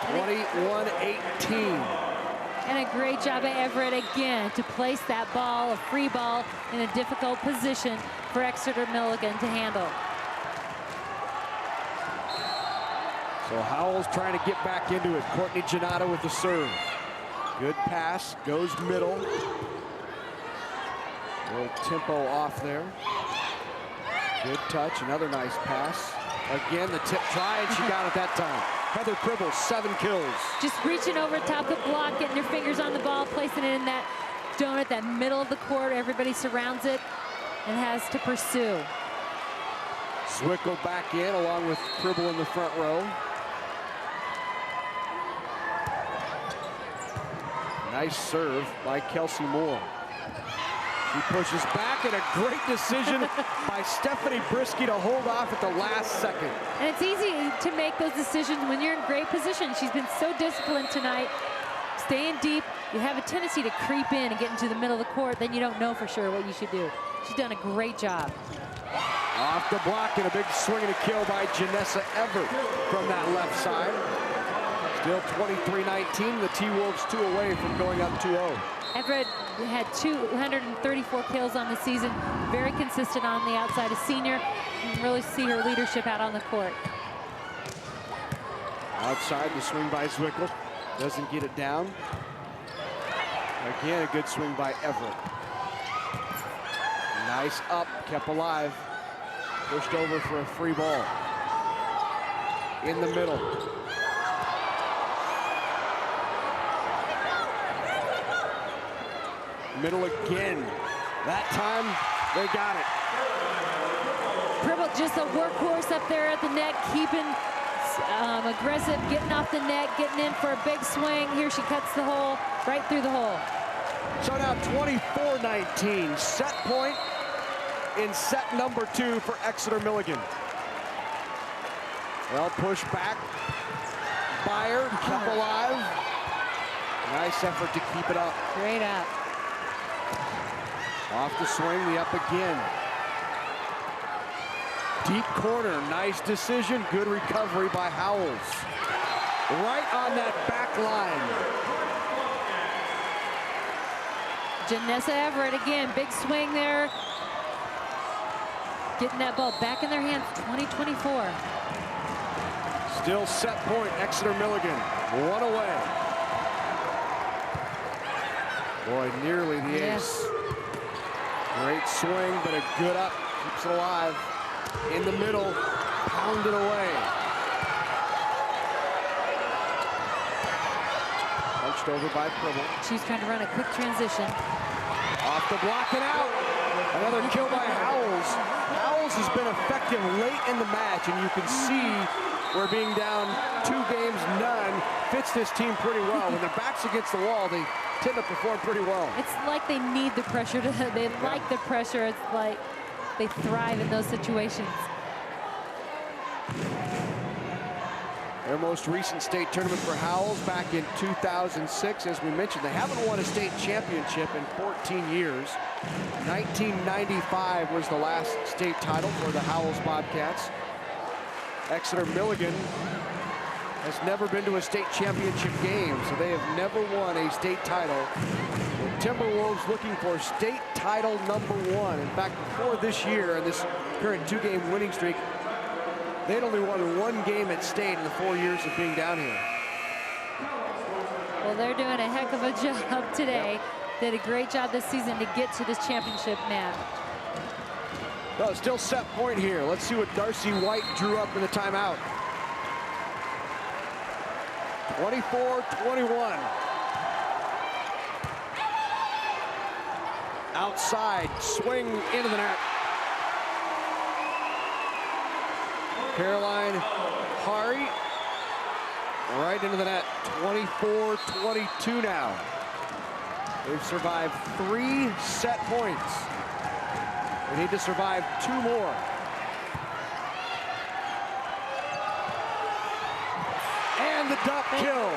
21-18. And a great job by Everett again to place that ball, a free ball, in a difficult position for Exeter-Milligan to handle. So Howells trying to get back into it. Courtney Giannata with the serve. Good pass, goes middle. A little tempo off there. Good touch, another nice pass. Again, the tip try, and she got it that time. Heather Pribble, 7 kills. Just reaching over top the block, getting your fingers on the ball, placing it in that donut, that middle of the court. Everybody surrounds it and has to pursue. Zwickel back in, along with Pribble in the front row. Nice serve by Kelsey Moore. She pushes back, and a great decision by Stephanie Brisky to hold off at the last second. And it's easy to make those decisions when you're in great position. She's been so disciplined tonight. Staying deep, you have a tendency to creep in and get into the middle of the court, then you don't know for sure what you should do. She's done a great job. Off the block, and a big swing and a kill by Janessa Everett from that left side. Still 23-19, the T-Wolves 2 away from going up 2-0. Everett had 234 kills on the season, very consistent on the outside. A senior, you can really see her leadership out on the court. Outside, the swing by Zwickel. Doesn't get it down. Again, a good swing by Everett. Nice up, kept alive. Pushed over for a free ball. In the middle. Middle again. That time, they got it. Pribble just a workhorse up there at the net, keeping aggressive, getting off the net, getting in for a big swing. Here she cuts the hole, right through the hole. So now 24-19, set point in set number 2 for Exeter-Milligan. Well, push back. Byer kept alive. Nice effort to keep it up. Great up. Off the swing, the up again. Deep corner, nice decision, good recovery by Howells. Right on that back line. Janessa Everett again, big swing there. Getting that ball back in their hands, 20-24. Still set point, Exeter-Milligan, 1 away. Boy, nearly the ace. Great swing, but a good up, keeps it alive. In the middle, pounded away. Punched over by Pribble. She's trying to run a quick transition. Off the block and out. Another kill by Howells. Howells has been effective late in the match, and you can see where being down 2 games, none fits this team pretty well. When their back's against the wall, they tend to perform pretty well. It's like they need the pressure. They like the pressure. It's like they thrive in those situations. Their most recent state tournament for Howells back in 2006. As we mentioned, they haven't won a state championship in 14 years. 1995 was the last state title for the Howells Bobcats. Exeter-Milligan has never been to a state championship game, so they have never won a state title. The Timberwolves looking for state title #1. In fact, before this year and this current 2-game winning streak, they'd only won 1 game at state in the 4 years of being down here. Well, they're doing a heck of a job today. Did a great job this season to get to this championship match. Well, still set point here. Let's see what Darcy White drew up in the timeout. 24-21. Outside, swing into the net. Caroline Hari right into the net. 24-22 now. They've survived 3 set points. They need to survive 2 more. And the dump kill.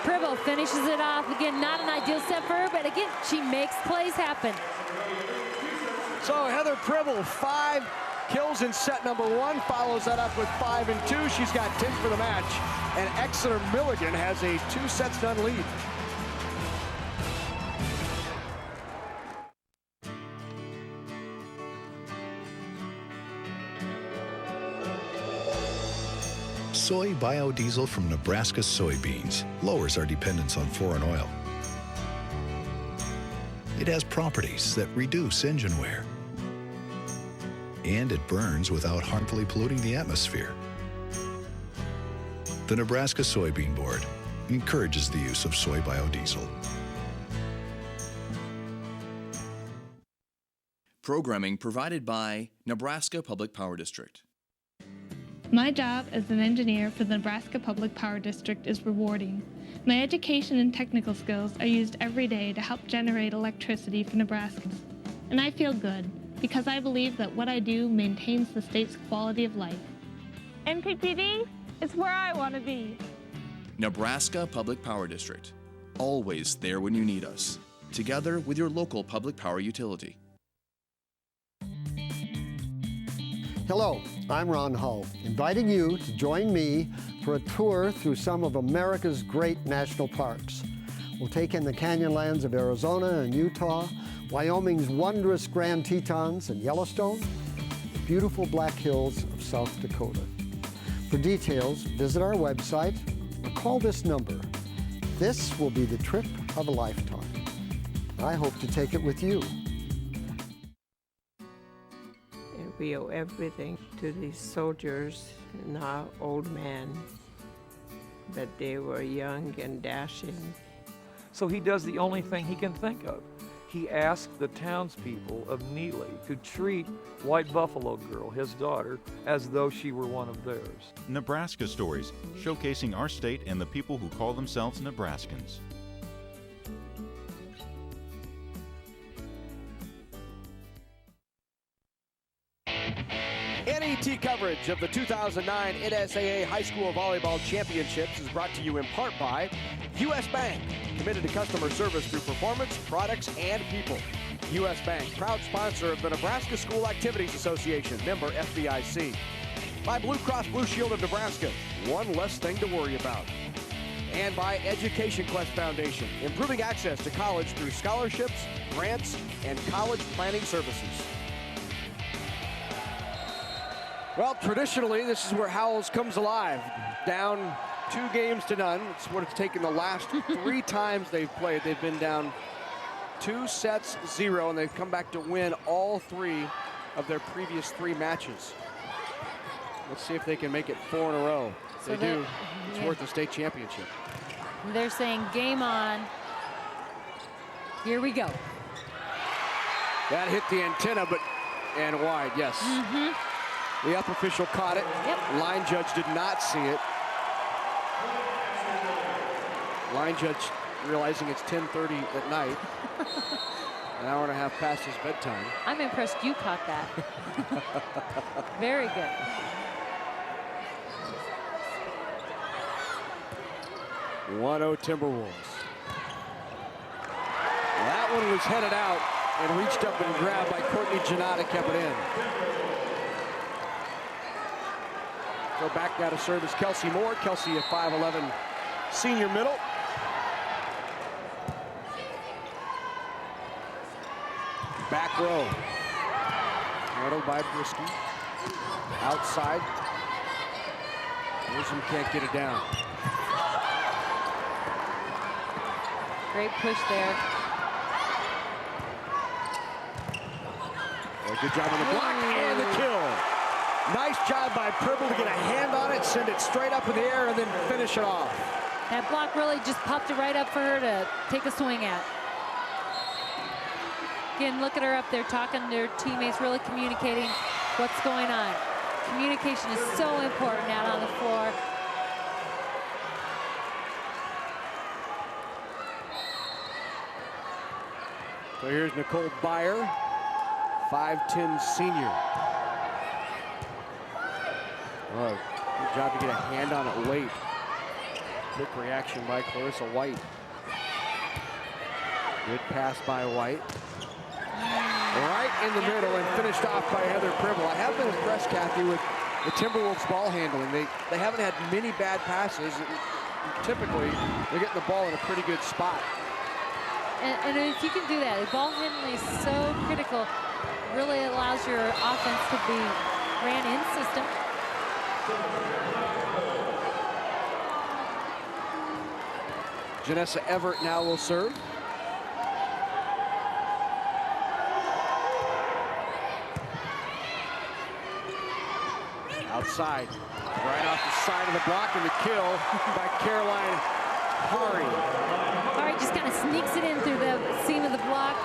Pribble finishes it off. Again, not an ideal set for her, but again, she makes plays happen. So Heather Pribble, 5 kills in set #1, follows that up with 5 and 2. She's got 10 for the match, and Exeter-Milligan has a 2-sets-to-none lead. Soy biodiesel from Nebraska soybeans lowers our dependence on foreign oil. It has properties that reduce engine wear, and it burns without harmfully polluting the atmosphere. The Nebraska Soybean Board encourages the use of soy biodiesel. Programming provided by Nebraska Public Power District. My job as an engineer for the Nebraska Public Power District is rewarding. My education and technical skills are used every day to help generate electricity for Nebraskans. And I feel good because I believe that what I do maintains the state's quality of life. NPPD is where I want to be. Nebraska Public Power District. Always there when you need us. Together with your local public power utility. Hello, I'm Ron Hull, inviting you to join me for a tour through some of America's great national parks. We'll take in the canyonlands of Arizona and Utah, Wyoming's wondrous Grand Tetons and Yellowstone, the beautiful Black Hills of South Dakota. For details, visit our website or call this number. This will be the trip of a lifetime. I hope to take it with you. We owe everything to these soldiers and our old men, that they were young and dashing. So he does the only thing he can think of. He asked the townspeople of Neely to treat White Buffalo Girl, his daughter, as though she were one of theirs. Nebraska Stories, showcasing our state and the people who call themselves Nebraskans. NET coverage of the 2009 NSAA High School Volleyball Championships is brought to you in part by U.S. Bank, committed to customer service through performance, products, and people. U.S. Bank, proud sponsor of the Nebraska School Activities Association, member FDIC. By Blue Cross Blue Shield of Nebraska, one less thing to worry about. And by Education Quest Foundation, improving access to college through scholarships, grants, and college planning services. Well, traditionally, this is where Howells comes alive. Down 2 games to none. It's what it's taken the last 3 times they've played. They've been down 2-0, and they've come back to win all 3 of their previous 3 matches. Let's see if they can make it 4 in a row. If they do, it's worth a state championship. They're saying game on. Here we go. That hit the antenna, and wide, yes. The up official caught it. Line judge did not see it. Line judge realizing it's 10:30 at night. An hour and a half past his bedtime. I'm impressed you caught that. Very good. .1-0 Timberwolves. That one was headed out and reached up and grabbed by Courtney Janata, kept it in. Go back now to serve is Kelsey Moore. Kelsey, a 5'11" senior middle. Back row. Handled by Brisky. Outside. Wilson can't get it down. Great push there. Well, good job on the block and the kill. Nice job by Pribble to get a hand on it, send it straight up in the air, and then finish it off. That block really just popped it right up for her to take a swing at. Again, look at her up there talking to her teammates, really communicating what's going on. Communication is so important out on the floor. So here's Nicole Byer, 5'10" senior. Oh, good job to get a hand on it late. Quick reaction by Clarissa White. Good pass by White. Right in the middle and finished off by Heather Pribble. I have been impressed, Kathy, with the Timberwolves ball handling. They haven't had many bad passes. Typically, they're getting the ball in a pretty good spot. And if you can do that, the ball handling is so critical. Really allows your offense to be ran in system. Janessa Everett now will serve. Outside, right off the side of the block, and the kill by Caroline Hari. Hari just kind of sneaks it in through the seam of the block.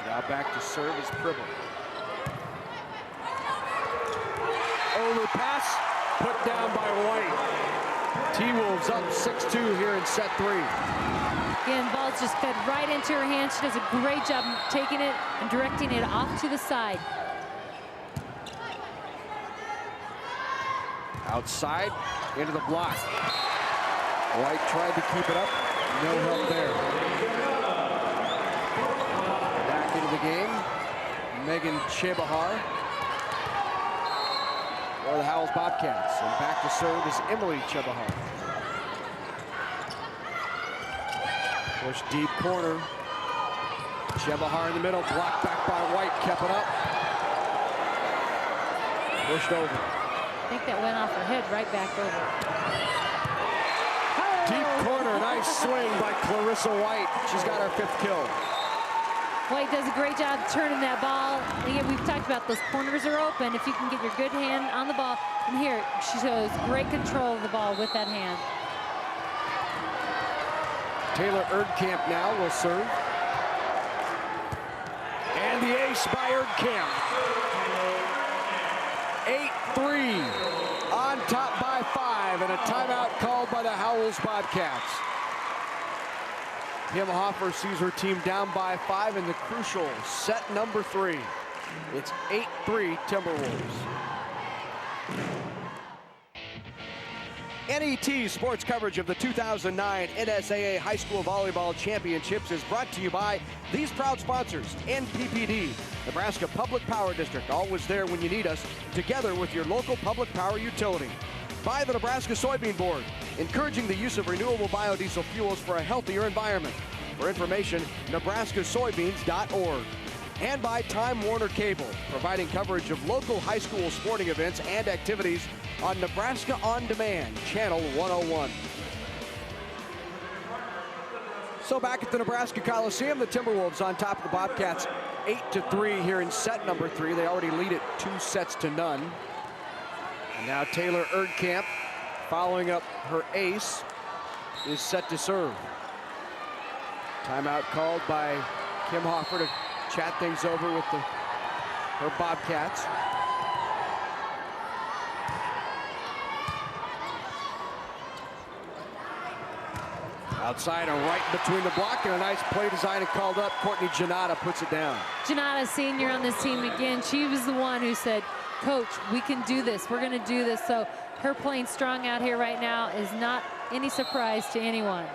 Now back to serve is Pribble. Over pass, put down by White. T-Wolves up 6-2 here in set 3. Again, ball's just fed right into her hands. She does a great job taking it and directing it off to the side. Outside, into the block. White tried to keep it up, no help there. Back into the game, Megan Chebahar for the Howells Bobcats. And back to serve is Emily Chebahar. Push deep corner. Chebahar in the middle, blocked back by White, kept it up. Pushed over. I think that went off her head right back over. Deep corner, nice swing by Clarissa White. She's got her 5th kill. White does a great job turning that ball. Again, we've talked about those corners are open. If you can get your good hand on the ball. And here, she shows great control of the ball with that hand. Taylor Erdkamp now will serve. And the ace by Erdkamp. 8-3 on top by 5, and a timeout called by the Howells Bobcats. Kim Hoffer sees her team down by 5 in the crucial set number 3. It's 8-3 Timberwolves. NET Sports coverage of the 2009 NSAA High School Volleyball Championships is brought to you by these proud sponsors: NPPD, Nebraska Public Power District, always there when you need us, together with your local public power utility. By the Nebraska Soybean Board, encouraging the use of renewable biodiesel fuels for a healthier environment. For information, nebraskasoybeans.org. And by Time Warner Cable, providing coverage of local high school sporting events and activities on Nebraska On Demand, Channel 101. So back at the Nebraska Coliseum, the Timberwolves on top of the Bobcats, 8-3 here in set number 3. They already lead it 2-0. And now Taylor Erdkamp, following up her ace, is set to serve. Timeout called by Kim Hoffer to chat things over with her Bobcats. Outside and right between the block, and a nice play design and called up. Courtney Janata puts it down. Janata, senior on this team again, she was the one who said, Coach, we can do this. We're going to do this. So her playing strong out here right now is not any surprise to anyone.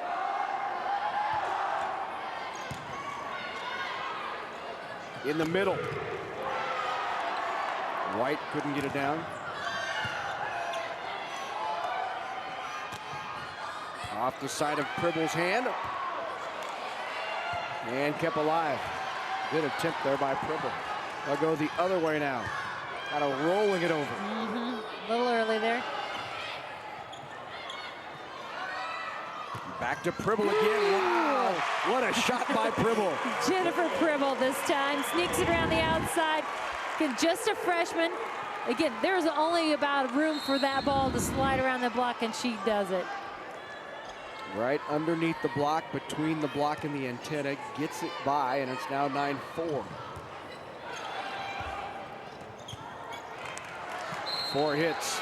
In the middle. White couldn't get it down. Off the side of Pribble's hand. And kept alive. Good attempt there by Pribble. They'll go the other way now. Kind of rolling it over. A little early there. Back to Pribble again. Wow, what a shot by Pribble. Jennifer Pribble this time sneaks it around the outside. Again, just a freshman. Again, there's only about room for that ball to slide around the block, and she does it. Right underneath the block, between the block and the antenna, gets it by, and it's now 9-4. 4 hits.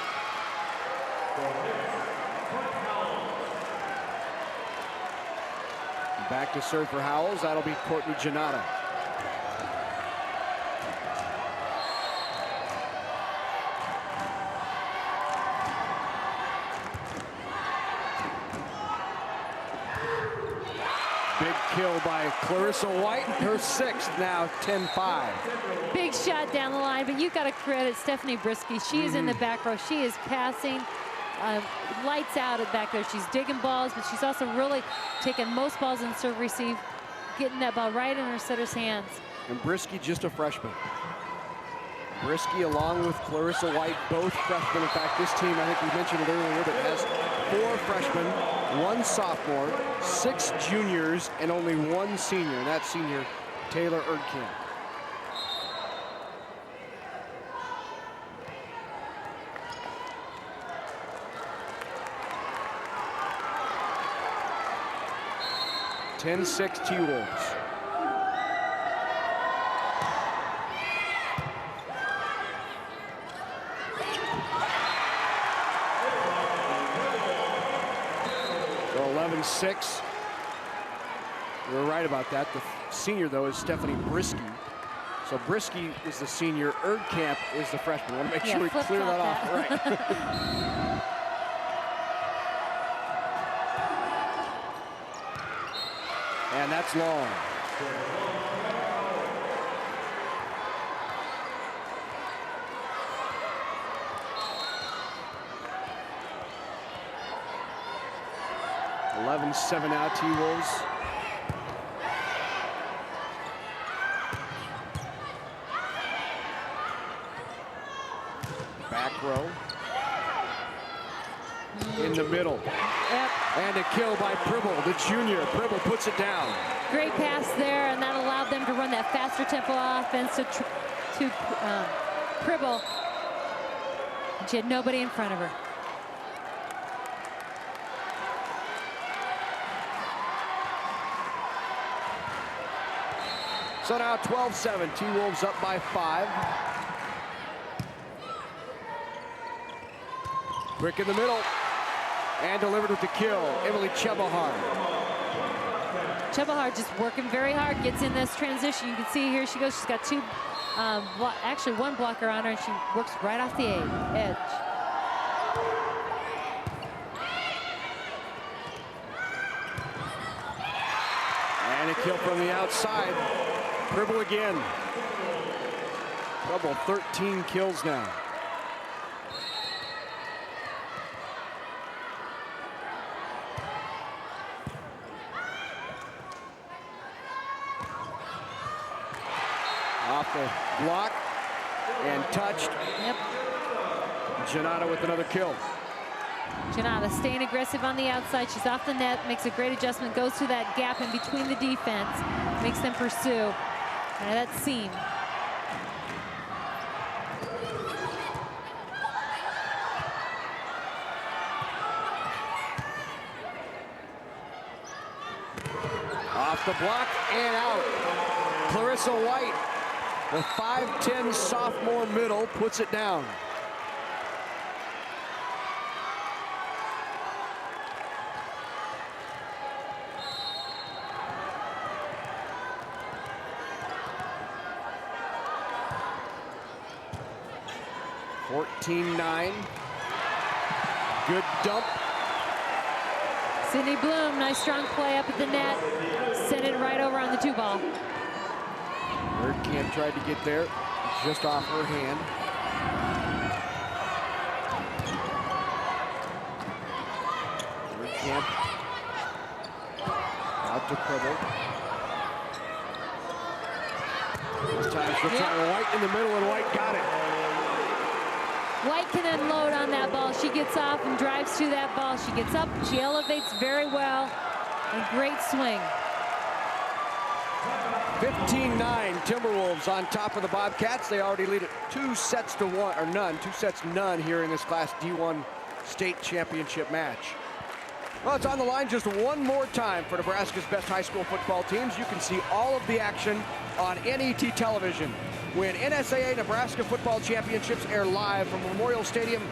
Back to serve for Howells. That'll be Courtney Janata. Big kill by Clarissa White, her 6th, now 10-5. Big shot down the line, but you got to credit Stephanie Brisky. She is in the back row. She is passing lights out at back there. She's digging balls, but she's also really taking most balls in serve receive, getting that ball right in her setter's hands. And Brisky just a freshman. Brisky along with Clarissa White, both freshmen. In fact, this team, I think we mentioned it earlier, but has 4 freshmen, 1 sophomore, 6 juniors, and only 1 senior, and that's senior Taylor Erdkamp. (10-6) T-Wolves. So 11-6. We were right about that. The senior, though, is Stephanie Brisky. So Brisky is the senior. Erdkamp is the freshman. I want to make sure we clear that off. Right. And that's long. (11-7) now, T-Wolves. Back row. In the middle. Yep. And a kill by Pribble, the junior. Pribble puts it down. Great pass there, and that allowed them to run that faster tempo offense to Pribble. And she had nobody in front of her. So now 12-7, T-Wolves up by 5. Quick in the middle. And delivered with the kill, Emily Chebahar. Chebahar just working very hard, gets in this transition. You can see here she goes, she's got 2, actually 1 blocker on her, and she works right off the edge. And a kill from the outside. Pribble again. Pribble 13 kills now. Off the block and touched. Yep. Janata with another kill. Janata staying aggressive on the outside. She's off the net, makes a great adjustment, goes through that gap in between the defense, makes them pursue. And that seam. Off Off the block and out. Clarissa White, the 5'10" sophomore middle, puts it down. (14-9). Good dump. Sydney Bloom, nice strong play up at the net. Sent it right over on the 2-ball. Erdkamp tried to get there, just off her hand. Erdkamp out to Pribble. This time she'll try White in the middle, and White got it. White can unload on that ball. She gets off and drives to that ball. She gets up, she elevates very well, and great swing. 15-9, Timberwolves on top of the Bobcats. They already lead it 2 sets to 1, or none, 2 sets none here in this Class D1 state championship match. Well, it's on the line just one more time for Nebraska's best high school football teams. You can see all of the action on NET television when NSAA Nebraska Football Championships air live from Memorial Stadium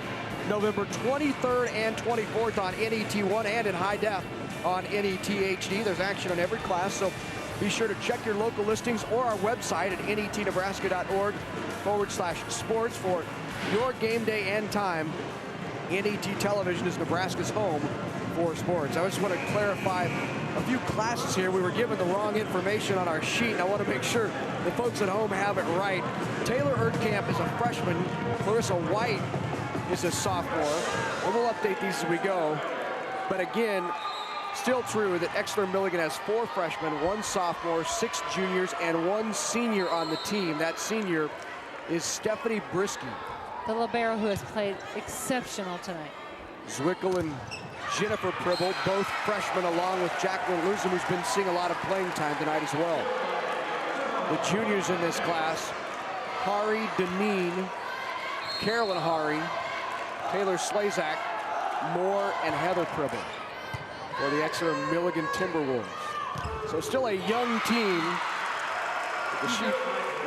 November 23rd and 24th on NET1 and in high def on NET HD. There's action on every class, so be sure to check your local listings or our website at netnebraska.org/sports for your game day and time. NET television is Nebraska's home for sports. I just want to clarify a few classes here. We were given the wrong information on our sheet, and I want to make sure the folks at home have it right. Taylor Erdkamp is a freshman. Clarissa White is a sophomore. And we'll update these as we go. But again, still true that Exeter-Milligan has 4 freshmen, 1 sophomore, 6 juniors, and 1 senior on the team. That senior is Stephanie Brisky, the libero who has played exceptional tonight. Zwickel and Jennifer Pribble, both freshmen, along with Jacqueline Luzum, who's been seeing a lot of playing time tonight as well. The juniors in this class, Hari Deneen, Carolyn Hari, Taylor Slazak, Moore, and Heather Pribble for the Exeter-Milligan Timberwolves. So still a young team. The sheet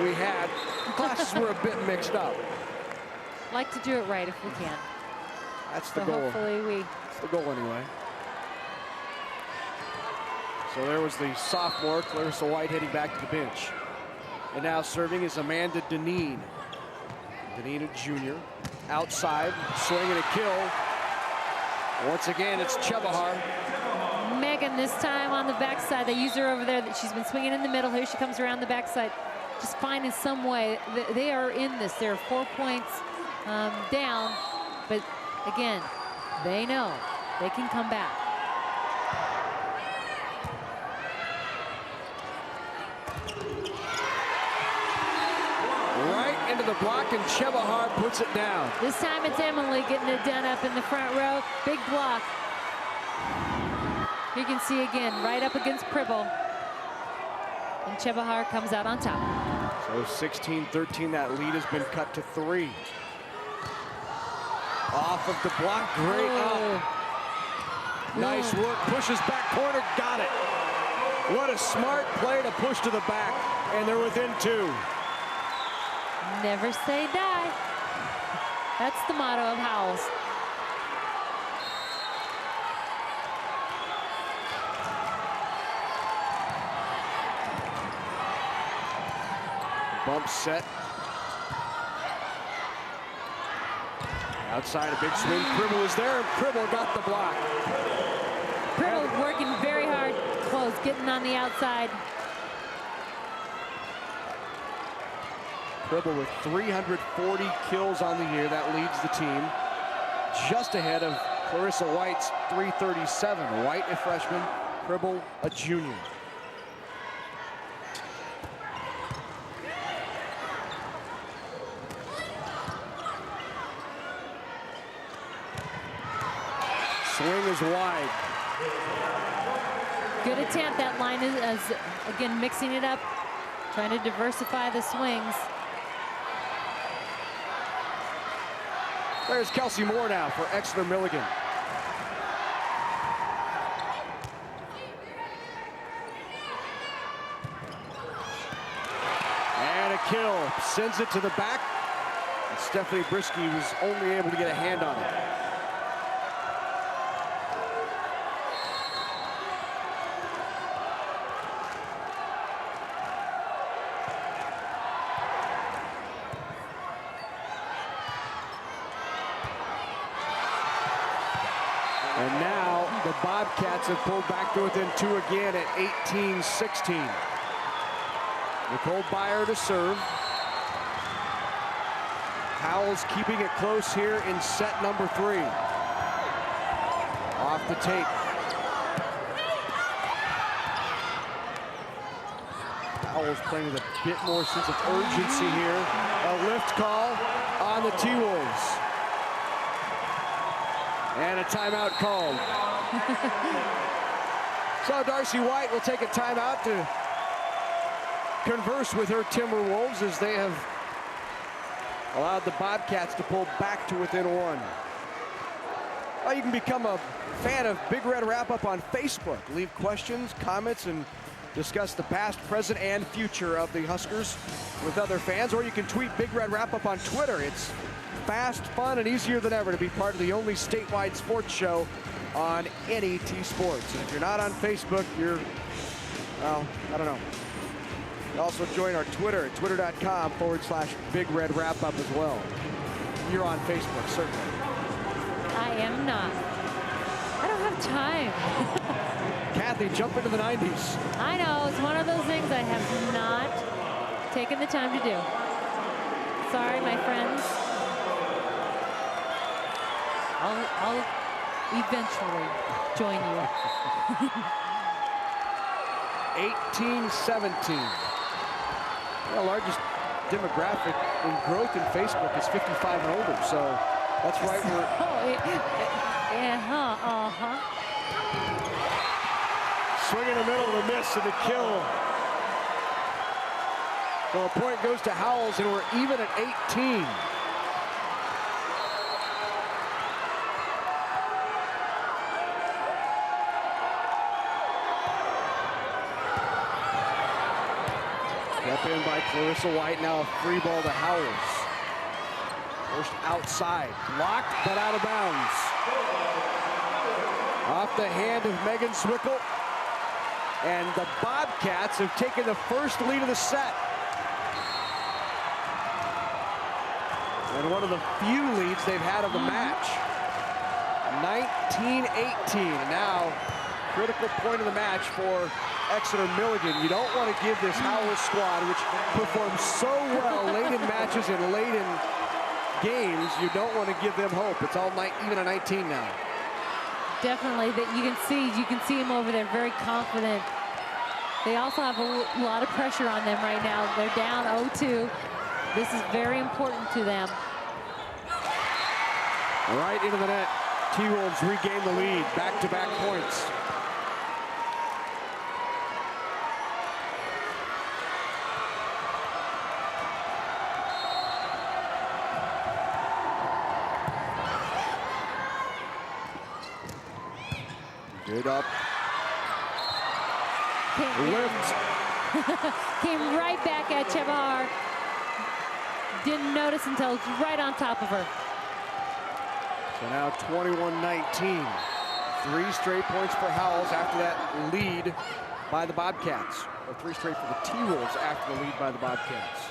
we had, classes were a bit mixed up. Like to do it right if we can. That's the so goal. Hopefully we. That's the goal anyway. So there was the sophomore, Clarissa White, heading back to the bench. And now serving is Amanda Deneen. Deneen, a junior. Outside, swing and a kill. Once again, it's Chebahar. Megan this time on the backside. They use her over there. She's been swinging in the middle. Here she comes around the backside. Just finding some way. They are in this. They're 4 points down. But again, they know they can come back. Right into the block, and Chebahar puts it down. This time it's Emily getting it done up in the front row. Big block. You can see again, right up against Pribble. And Chebahar comes out on top. So 16-13, that lead has been cut to 3. Off of the block, great up. Nice work, pushes back corner, got it. What a smart play to push to the back, and they're within 2. Never say die. That's the motto of Howells. Bump set. Outside, a big swing. Pribble was there, and Pribble got the block. Pribble working very hard, close, getting on the outside. Pribble with 340 kills on the year. That leads the team. Just ahead of Clarissa White's 337. White, a freshman. Pribble, a junior. Swing is wide. Good attempt. That line is again, mixing it up, trying to diversify the swings. There's Kelsey Moore now for Exeter-Milligan. kill, sends it to the back. And Stephanie Brisky was only able to get a hand on it. And now the Bobcats have pulled back to within 2 again at 18-16. Nicole Byer to serve. Howells keeping it close here in set number 3. Off the tape. Howells playing with a bit more sense of urgency here. A lift call on the T-Wolves. And a timeout called. So Darcy White will take a timeout to converse with her Timberwolves as they have allowed the Bobcats to pull back to within 1. Well, you can become a fan of Big Red Wrap-Up on Facebook. Leave questions, comments, and discuss the past, present, and future of the Huskers with other fans. Or you can tweet Big Red Wrap-Up on Twitter. It's fast, fun, and easier than ever to be part of the only statewide sports show on NET Sports. And if you're not on Facebook, you're, well, I don't know. Also join our Twitter at twitter.com/Big Red Wrap-Up as well. You're on Facebook, certainly. I am not. I don't have time. Kathy, jump into the 90s. I know, it's one of those things I have not taken the time to do. Sorry, my friends. I'll eventually join you. 18-17. The largest demographic in growth in Facebook is 55 and older, so that's right. Swing in the middle, the miss, and the kill. So the point goes to Howells, and we're even at 18. Step in by Clarissa White, now a free ball to Howells. First outside, blocked, but out of bounds. Off the hand of Megan Zwickle. And the Bobcats have taken the first lead of the set. And one of the few leads they've had of the match. 19-18, and now critical point of the match for Exeter-Milligan. You don't want to give this Howells squad, which performs so well late in matches and late in games, you don't want to give them hope. It's all even a 19 now. Definitely, that you can see them over there, very confident. They also have a lot of pressure on them right now. They're down 0-2. This is very important to them. Right into the net. T-Wolves regain the lead. Back-to-back points. Good up. Lift. Came right back at Chavar. Didn't notice until it's right on top of her. So now 21-19. 3 straight points for Howells after that lead by the Bobcats. Or 3 straight for the T-Wolves after the lead by the Bobcats.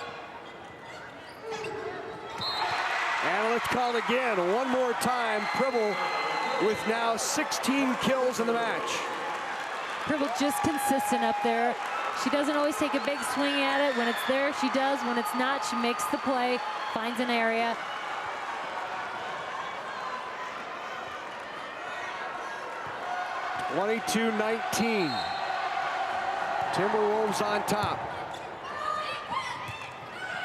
And let's call it again. One more time. Pribble with now 16 kills in the match. Pribble just consistent up there. She doesn't always take a big swing at it. When it's there, she does. When it's not, she makes the play, finds an area. (22-19). Timberwolves on top.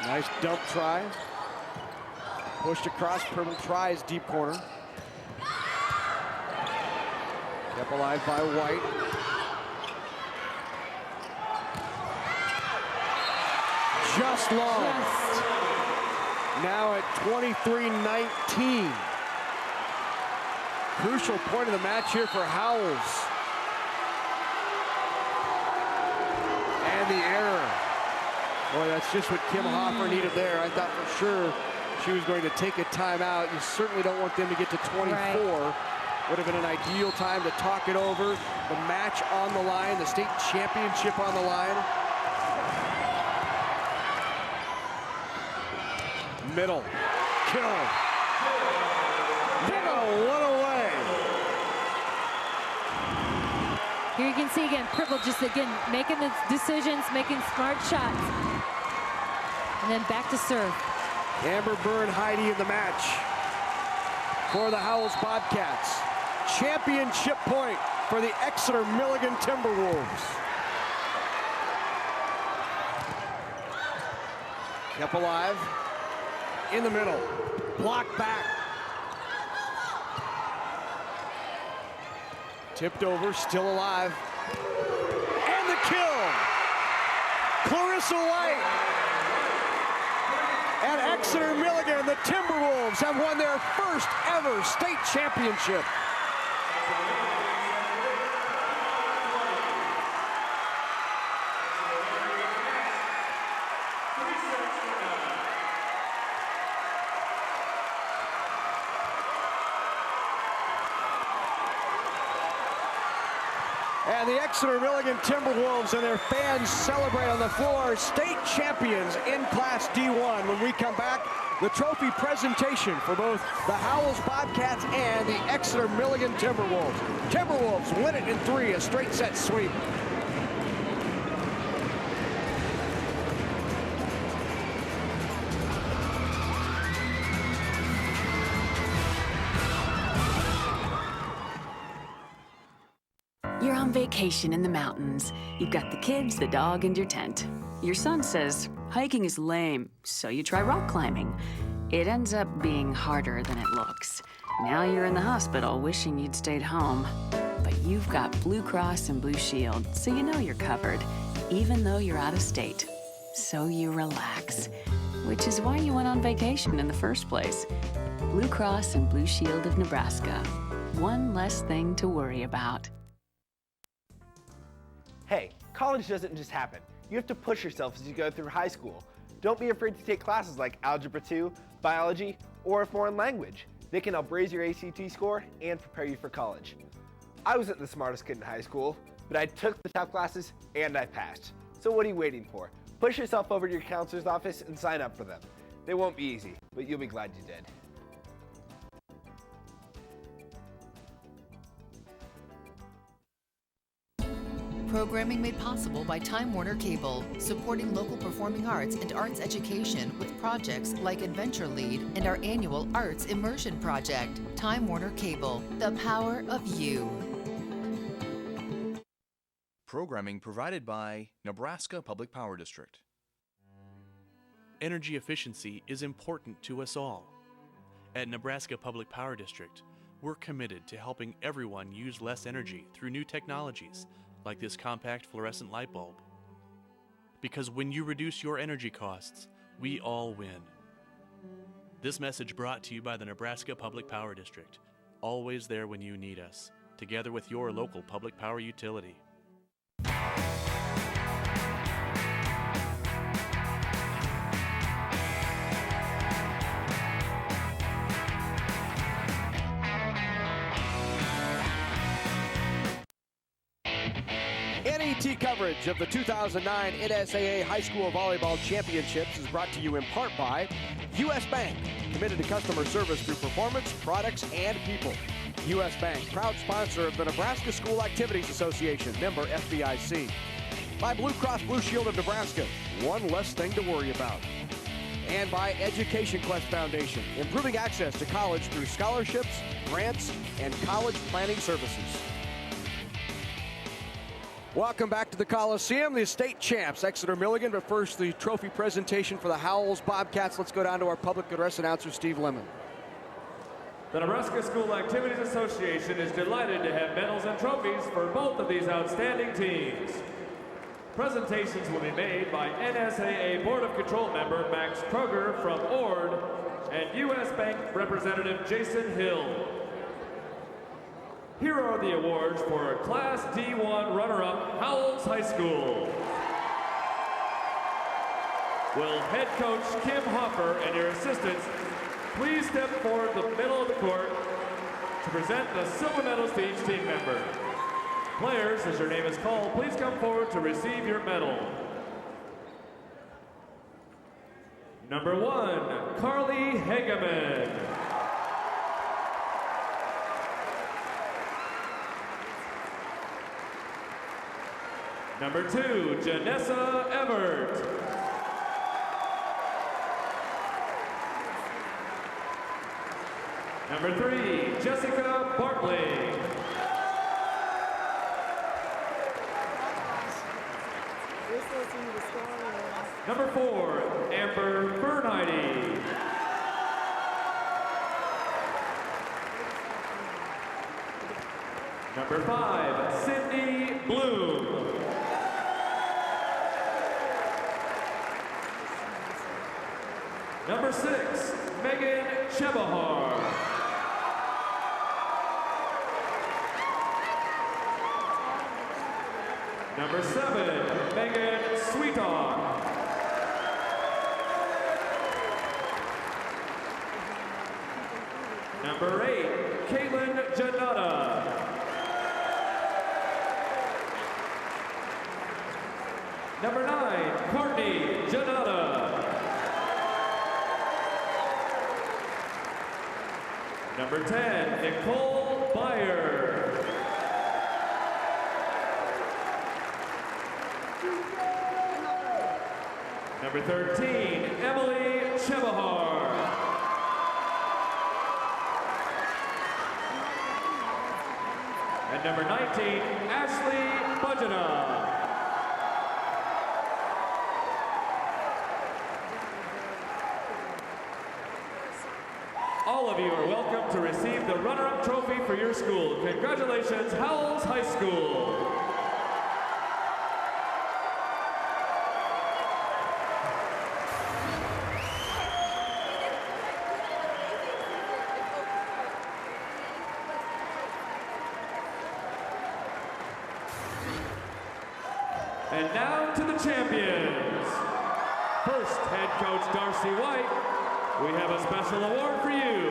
Nice dump try. Pushed across, Pribble tries deep corner. Kept alive by White. Just long. Now at 23-19. Crucial point of the match here for Howells. And the error. Boy, that's just what Kim Hoffer needed there. I thought for sure she was going to take a timeout. You certainly don't want them to get to 24. Right. Would have been an ideal time to talk it over. The match on the line, the state championship on the line. Middle, kill. Middle, what a way. Here you can see again, Pribble just again making the decisions, making smart shots. And then back to serve. Amber Byrne-Heide in the match for the Howells Bobcats. Championship point for the Exeter-Milligan Timberwolves. Kept alive. In the middle. Blocked back. Tipped over, still alive. And the kill! Clarissa White. At Exeter-Milligan, the Timberwolves have won their first ever state championship. And the Exeter-Milligan Timberwolves and their fans celebrate on the floor. State champions in Class D1. When we come back, the trophy presentation for both the Howells Bobcats and the Exeter-Milligan Timberwolves. Timberwolves win it in 3, a straight set sweep. You're on vacation in the mountains. You've got the kids, the dog, and your tent. Your son says, hiking is lame, so you try rock climbing. It ends up being harder than it looks. Now you're in the hospital wishing you'd stayed home. But you've got Blue Cross and Blue Shield, so you know you're covered, even though you're out of state. So you relax, which is why you went on vacation in the first place. Blue Cross and Blue Shield of Nebraska. One less thing to worry about. Hey, college doesn't just happen. You have to push yourself as you go through high school. Don't be afraid to take classes like Algebra 2, Biology, or a foreign language. They can help raise your ACT score and prepare you for college. I wasn't the smartest kid in high school, but I took the tough classes and I passed. So what are you waiting for? Push yourself over to your counselor's office and sign up for them. They won't be easy, but you'll be glad you did. Programming made possible by Time Warner Cable, supporting local performing arts and arts education with projects like Adventure Lead and our annual Arts Immersion Project. Time Warner Cable, the power of you. Programming provided by Nebraska Public Power District. Energy efficiency is important to us all. At Nebraska Public Power District, we're committed to helping everyone use less energy through new technologies like this compact fluorescent light bulb. Because when you reduce your energy costs, we all win. This message brought to you by the Nebraska Public Power District, always there when you need us, together with your local public power utility. NET coverage of the 2009 NSAA High School Volleyball Championships is brought to you in part by U.S. Bank, committed to customer service through performance, products, and people. U.S. Bank, proud sponsor of the Nebraska School Activities Association, member FDIC. By Blue Cross Blue Shield of Nebraska, one less thing to worry about. And by Education Quest Foundation, improving access to college through scholarships, grants, and college planning services. Welcome back to the Coliseum, the state champs, Exeter-Milligan, but first the trophy presentation for the Howells Bobcats. Let's go down to our public address announcer, Steve Lemon. The Nebraska School Activities Association is delighted to have medals and trophies for both of these outstanding teams. Presentations will be made by NSAA Board of Control member Max Kroger from Ord and U.S. Bank Representative Jason Hill. Here are the awards for Class D1 runner-up Howells High School. Will head coach Kim Hoffer and your assistants please step forward the middle of the court to present the silver medals to each team member. Players, as your name is called, please come forward to receive your medal. Number 1, Carly Hageman. Number 2, Janessa Everett. Number 3, Jessica Bartley. Number 4, Amber Bernheide. Number 5, Sydney Bloom. Number 6, Megan Chebahar. Number 7, Megan Sweeton. Number 8, Caitlin Janata. Number 9, Courtney Janata. Number 10, Nicole Byer. Number 13, Emily Chebahar. And number 19, Ashley Budgena. All of you are welcome to receive the runner-up trophy for your school. Congratulations, Howells High School. And now to the champions. First, head coach Darcy White, we have a special award for you.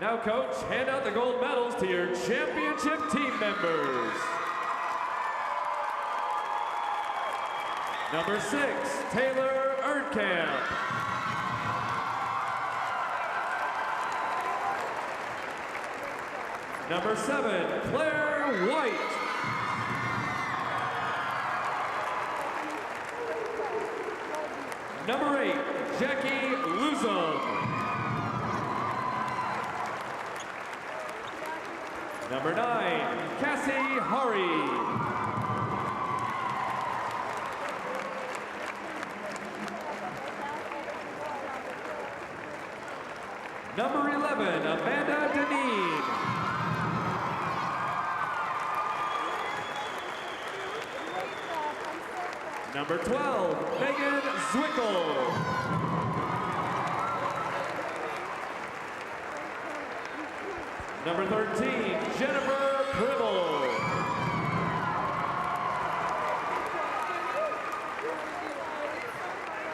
Now, coach, hand out the gold medals to your championship team members. Number 6, Taylor Erdkamp. Number 7, Claire White. Number 8, Jackie Luzum. Number 9, Cassie Hari. Number 11, Amanda Deneen. Number 12, Megan Zwickel. Number 13, Jennifer Pribble.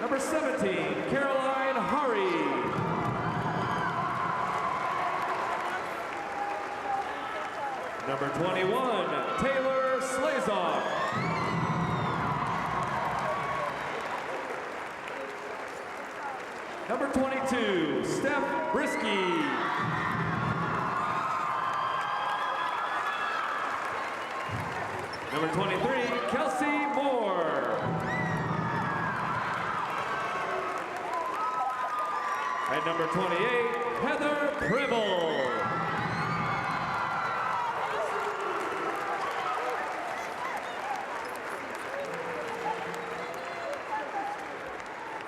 Number 17, Caroline Hari. Number 21, Taylor Slazok. Number 22, Steph Brisky. Number 23, Kelsey Moore. And number 28, Heather Pribble.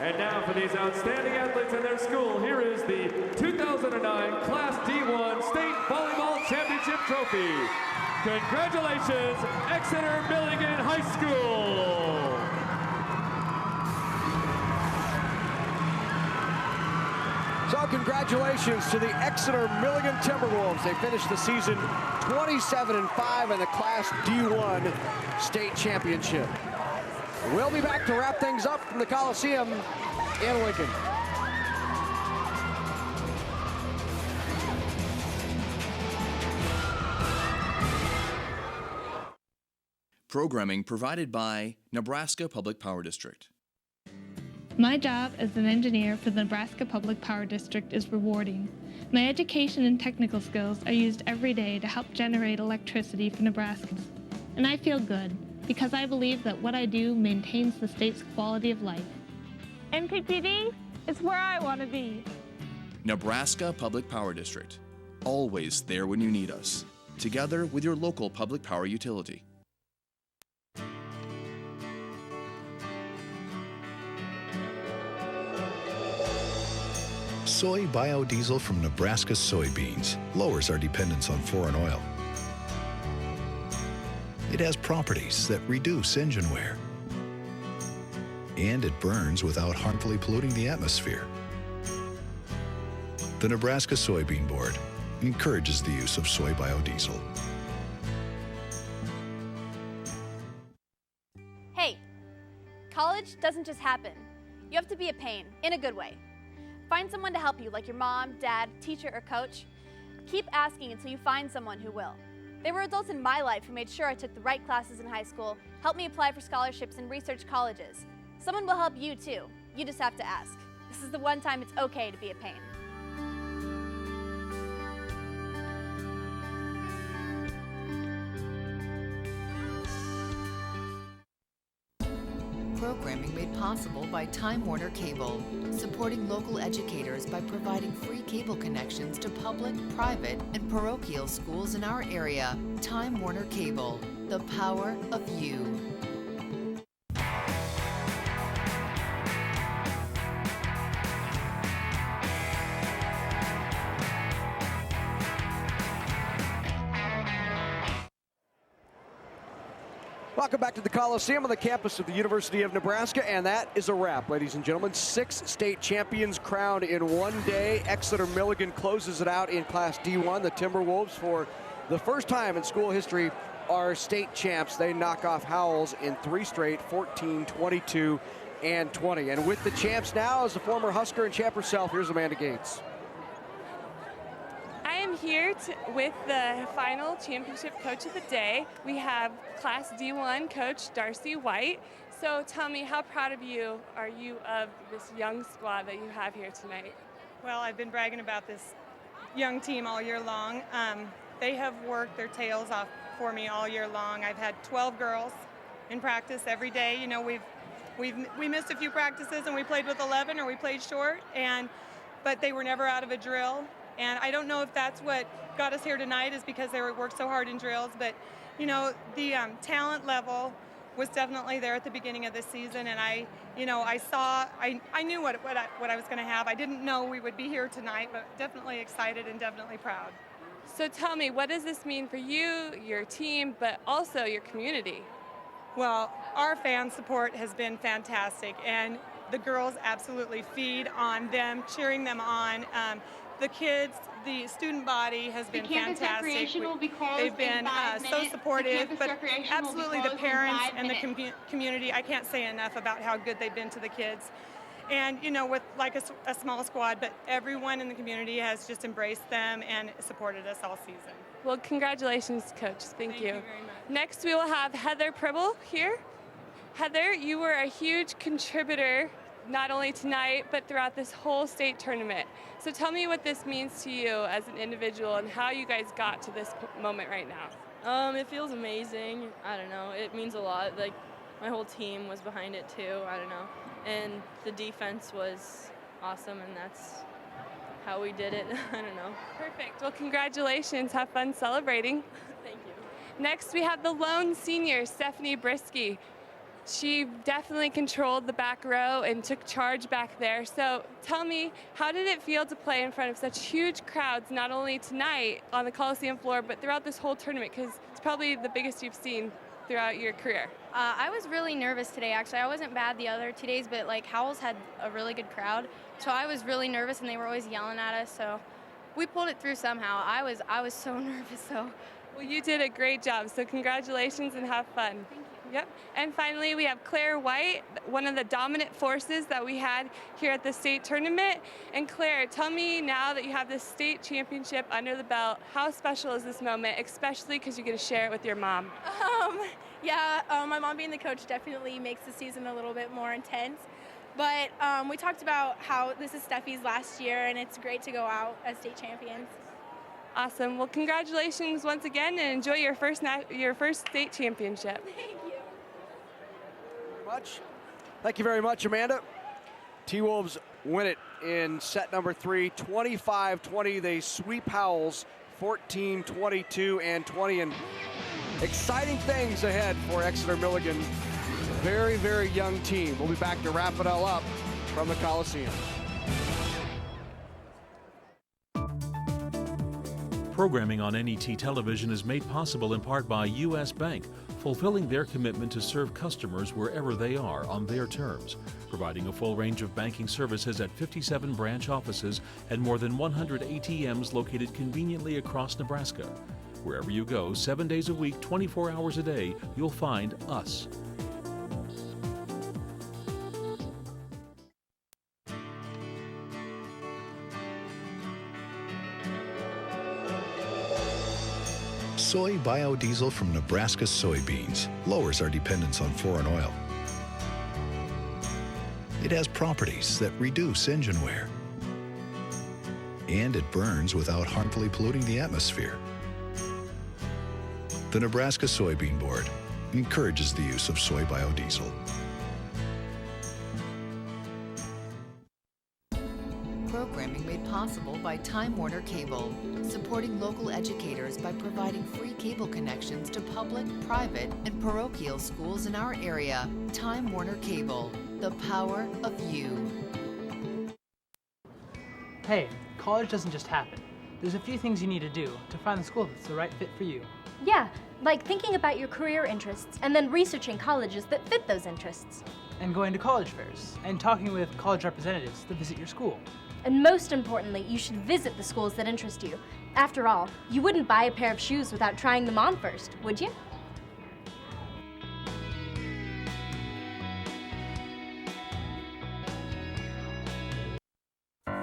And now for these outstanding athletes in their school, here is the 2009 Class D1 State Volleyball Championship Trophy. Congratulations, Exeter-Milligan High School. So congratulations to the Exeter-Milligan Timberwolves. They finished the season 27-5 in the Class D1 state championship. We'll be back to wrap things up from the Coliseum in Lincoln. Programming provided by Nebraska Public Power District. My job as an engineer for the Nebraska Public Power District is rewarding. My education and technical skills are used every day to help generate electricity for Nebraskans. And I feel good because I believe that what I do maintains the state's quality of life. NPPD is where I want to be. Nebraska Public Power District. Always there when you need us. Together with your local public power utility. Soy biodiesel from Nebraska soybeans lowers our dependence on foreign oil. It has properties that reduce engine wear. And it burns without harmfully polluting the atmosphere. The Nebraska Soybean Board encourages the use of soy biodiesel. Hey, college doesn't just happen. You have to be a pain, in a good way. Find someone to help you, like your mom, dad, teacher, or coach. Keep asking until you find someone who will. There were adults in my life who made sure I took the right classes in high school, helped me apply for scholarships and research colleges. Someone will help you too. You just have to ask. This is the one time it's okay to be a pain. Programming made possible by Time Warner Cable, supporting local educators by providing free cable connections to public, private, and parochial schools in our area. Time Warner Cable, the power of you. Welcome back to the Coliseum on the campus of the University of Nebraska, and that is a wrap, ladies and gentlemen. 6 state champions crowned in one day. Exeter-Milligan closes it out in Class D1. The Timberwolves, for the first time in school history, are state champs. They knock off Howells in 3 straight, 14, 22, and 20. And with the champs now, as a former Husker and champ herself, here's Amanda Gates. I am here with the final championship coach of the day. We have Class D1 coach Darcy White. So tell me, how proud of you are you of this young squad that you have here tonight? Well, I've been bragging about this young team all year long. They have worked their tails off for me all year long. I've had 12 girls in practice every day. You know, we missed a few practices and we played with 11 or we played short, but they were never out of a drill. And I don't know if that's what got us here tonight, is because they worked so hard in drills. But, you know, the talent level was definitely there at the beginning of the season. And I knew what I was going to have. I didn't know we would be here tonight, but definitely excited and definitely proud. So tell me, what does this mean for you, your team, but also your community? Well, our fan support has been fantastic. And the girls absolutely feed on them, cheering them on. The kids, the student body has been fantastic. They've been so supportive, but absolutely the parents and the community, I can't say enough about how good they've been to the kids. And, you know, with like a small squad, but everyone in the community has just embraced them and supported us all season. Well, congratulations, Coach. Thank you very much. Next, we will have Heather Pribble here. Heather, you were a huge contributor, not only tonight, but throughout this whole state tournament. So tell me what this means to you as an individual and how you guys got to this moment right now. It feels amazing. I don't know. It means a lot. Like, my whole team was behind it too. I don't know. And the defense was awesome, and that's how we did it. I don't know. Perfect. Well, congratulations. Have fun celebrating. Thank you. Next, we have the lone senior, Stephanie Brisky. She definitely controlled the back row and took charge back there. So tell me, how did it feel to play in front of such huge crowds, not only tonight on the Coliseum floor, but throughout this whole tournament? Because it's probably the biggest you've seen. throughout your career? I was really nervous today, actually. I wasn't bad the other 2 days, but like Howells had a really good crowd, so I was really nervous, and they were always yelling at us. So we pulled it through somehow. I was so nervous, though. Well, you did a great job, so congratulations and have fun. Thank you. Yep. And finally, we have Claire White, one of the dominant forces that we had here at the state tournament. And Claire, tell me, now that you have this state championship under the belt, how special is this moment, especially because you get to share it with your mom? My mom being the coach definitely makes the season a little bit more intense. But we talked about how this is Steffi's last year, and it's great to go out as state champions. Awesome. Well, congratulations once again, and enjoy your first state championship. Thank you. Thank you very much, Amanda. T-Wolves win it in set number 3, 25-20. They sweep Howells 14, 22, and 20. And exciting things ahead for Exeter-Milligan. Very, very young team. We'll be back to wrap it all up from the Coliseum. Programming on NET television is made possible in part by U.S. Bank, fulfilling their commitment to serve customers wherever they are on their terms, providing a full range of banking services at 57 branch offices and more than 100 ATMs located conveniently across Nebraska. Wherever you go, 7 days a week, 24 hours a day, you'll find us. Soy biodiesel from Nebraska soybeans lowers our dependence on foreign oil. It has properties that reduce engine wear. And it burns without harmfully polluting the atmosphere. The Nebraska Soybean Board encourages the use of soy biodiesel. Programming made possible by Time Warner Cable, supporting local educators by providing free cable connections to public, private, and parochial schools in our area. Time Warner Cable, the power of you. Hey, college doesn't just happen. There's a few things you need to do to find the school that's the right fit for you. Yeah, like thinking about your career interests and then researching colleges that fit those interests. And going to college fairs and talking with college representatives that visit your school. And most importantly, you should visit the schools that interest you. After all, you wouldn't buy a pair of shoes without trying them on first, would you?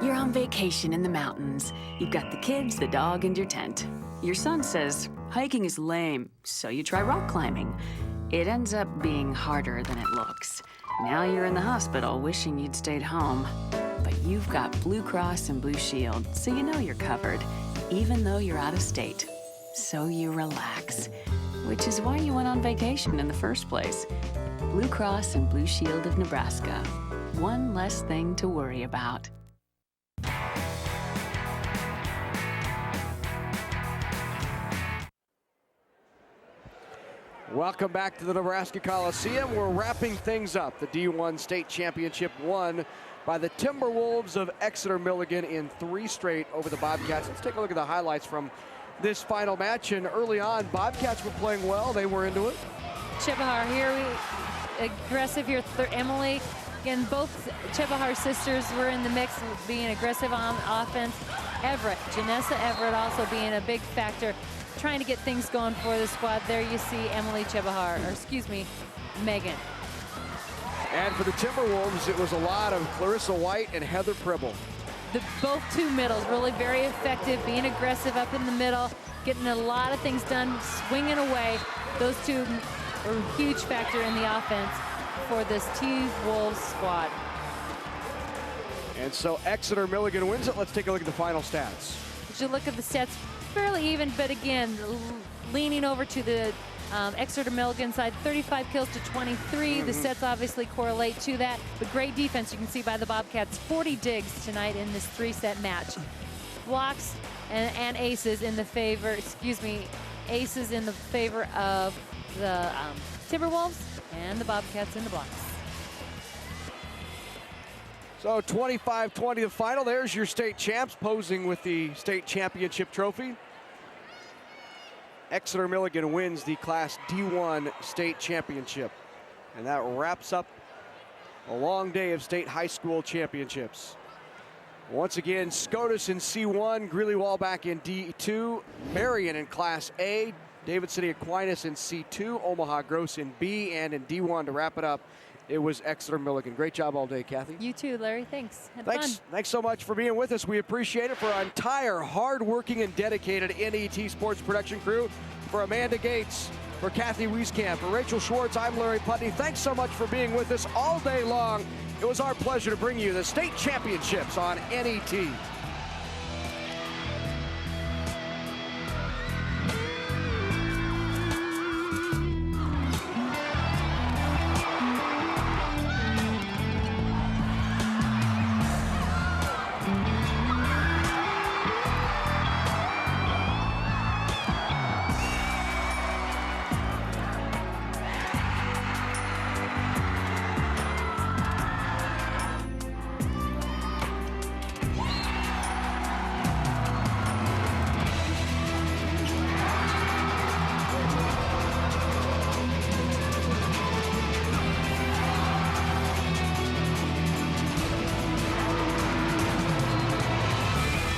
You're on vacation in the mountains. You've got the kids, the dog, and your tent. Your son says, hiking is lame, so you try rock climbing. It ends up being harder than it looks. Now you're in the hospital wishing you'd stayed home. But you've got Blue Cross and Blue Shield, so you know you're covered, even though you're out of state. So you relax, which is why you went on vacation in the first place. Blue Cross and Blue Shield of Nebraska. One less thing to worry about. Welcome back to the Nebraska Coliseum. We're wrapping things up. The D1 state championship won by the Timberwolves of Exeter-Milligan in 3 straight over the Bobcats. Let's take a look at the highlights from this final match. And early on, Bobcats were playing well. They were into it. Chebahar here, aggressive here. Emily, again, both Chebahar sisters were in the mix, being aggressive on offense. Everett, Janessa Everett also being a big factor, trying to get things going for the squad. There you see Emily Chebahar, or excuse me, Megan. And for the Timberwolves, it was a lot of Clarissa White and Heather Pribble. Both two middles really very effective, being aggressive up in the middle, getting a lot of things done, swinging away. Those two are a huge factor in the offense for this T-Wolves squad. And so Exeter-Milligan wins it. Let's take a look at the final stats. As you look at the stats, fairly even, but again, leaning over to the Exeter-Milligan side, 35 kills to 23. The sets obviously correlate to that, but great defense you can see by the Bobcats. 40 digs tonight in this 3-set match. Blocks and aces in the favor, aces in the favor of the Timberwolves, and the Bobcats in the blocks. So 25-20 the final. There's your state champs posing with the state championship trophy. Exeter-Milligan wins the Class D1 state championship. And that wraps up a long day of state high school championships. Once again, SCOTUS in C1, Greeley-Walbach in D2, Marion in Class A, David City Aquinas in C2, Omaha Gross in B, and in D1 to wrap it up, it was Exeter-Milligan. Great job all day, Kathy. You too, Larry. Thanks. Had fun. Thanks so much for being with us. We appreciate it. For our entire hard-working and dedicated NET Sports production crew, for Amanda Gates, for Kathy Wieskamp, for Rachel Schwartz, I'm Larry Putney. Thanks so much for being with us all day long. It was our pleasure to bring you the state championships on NET.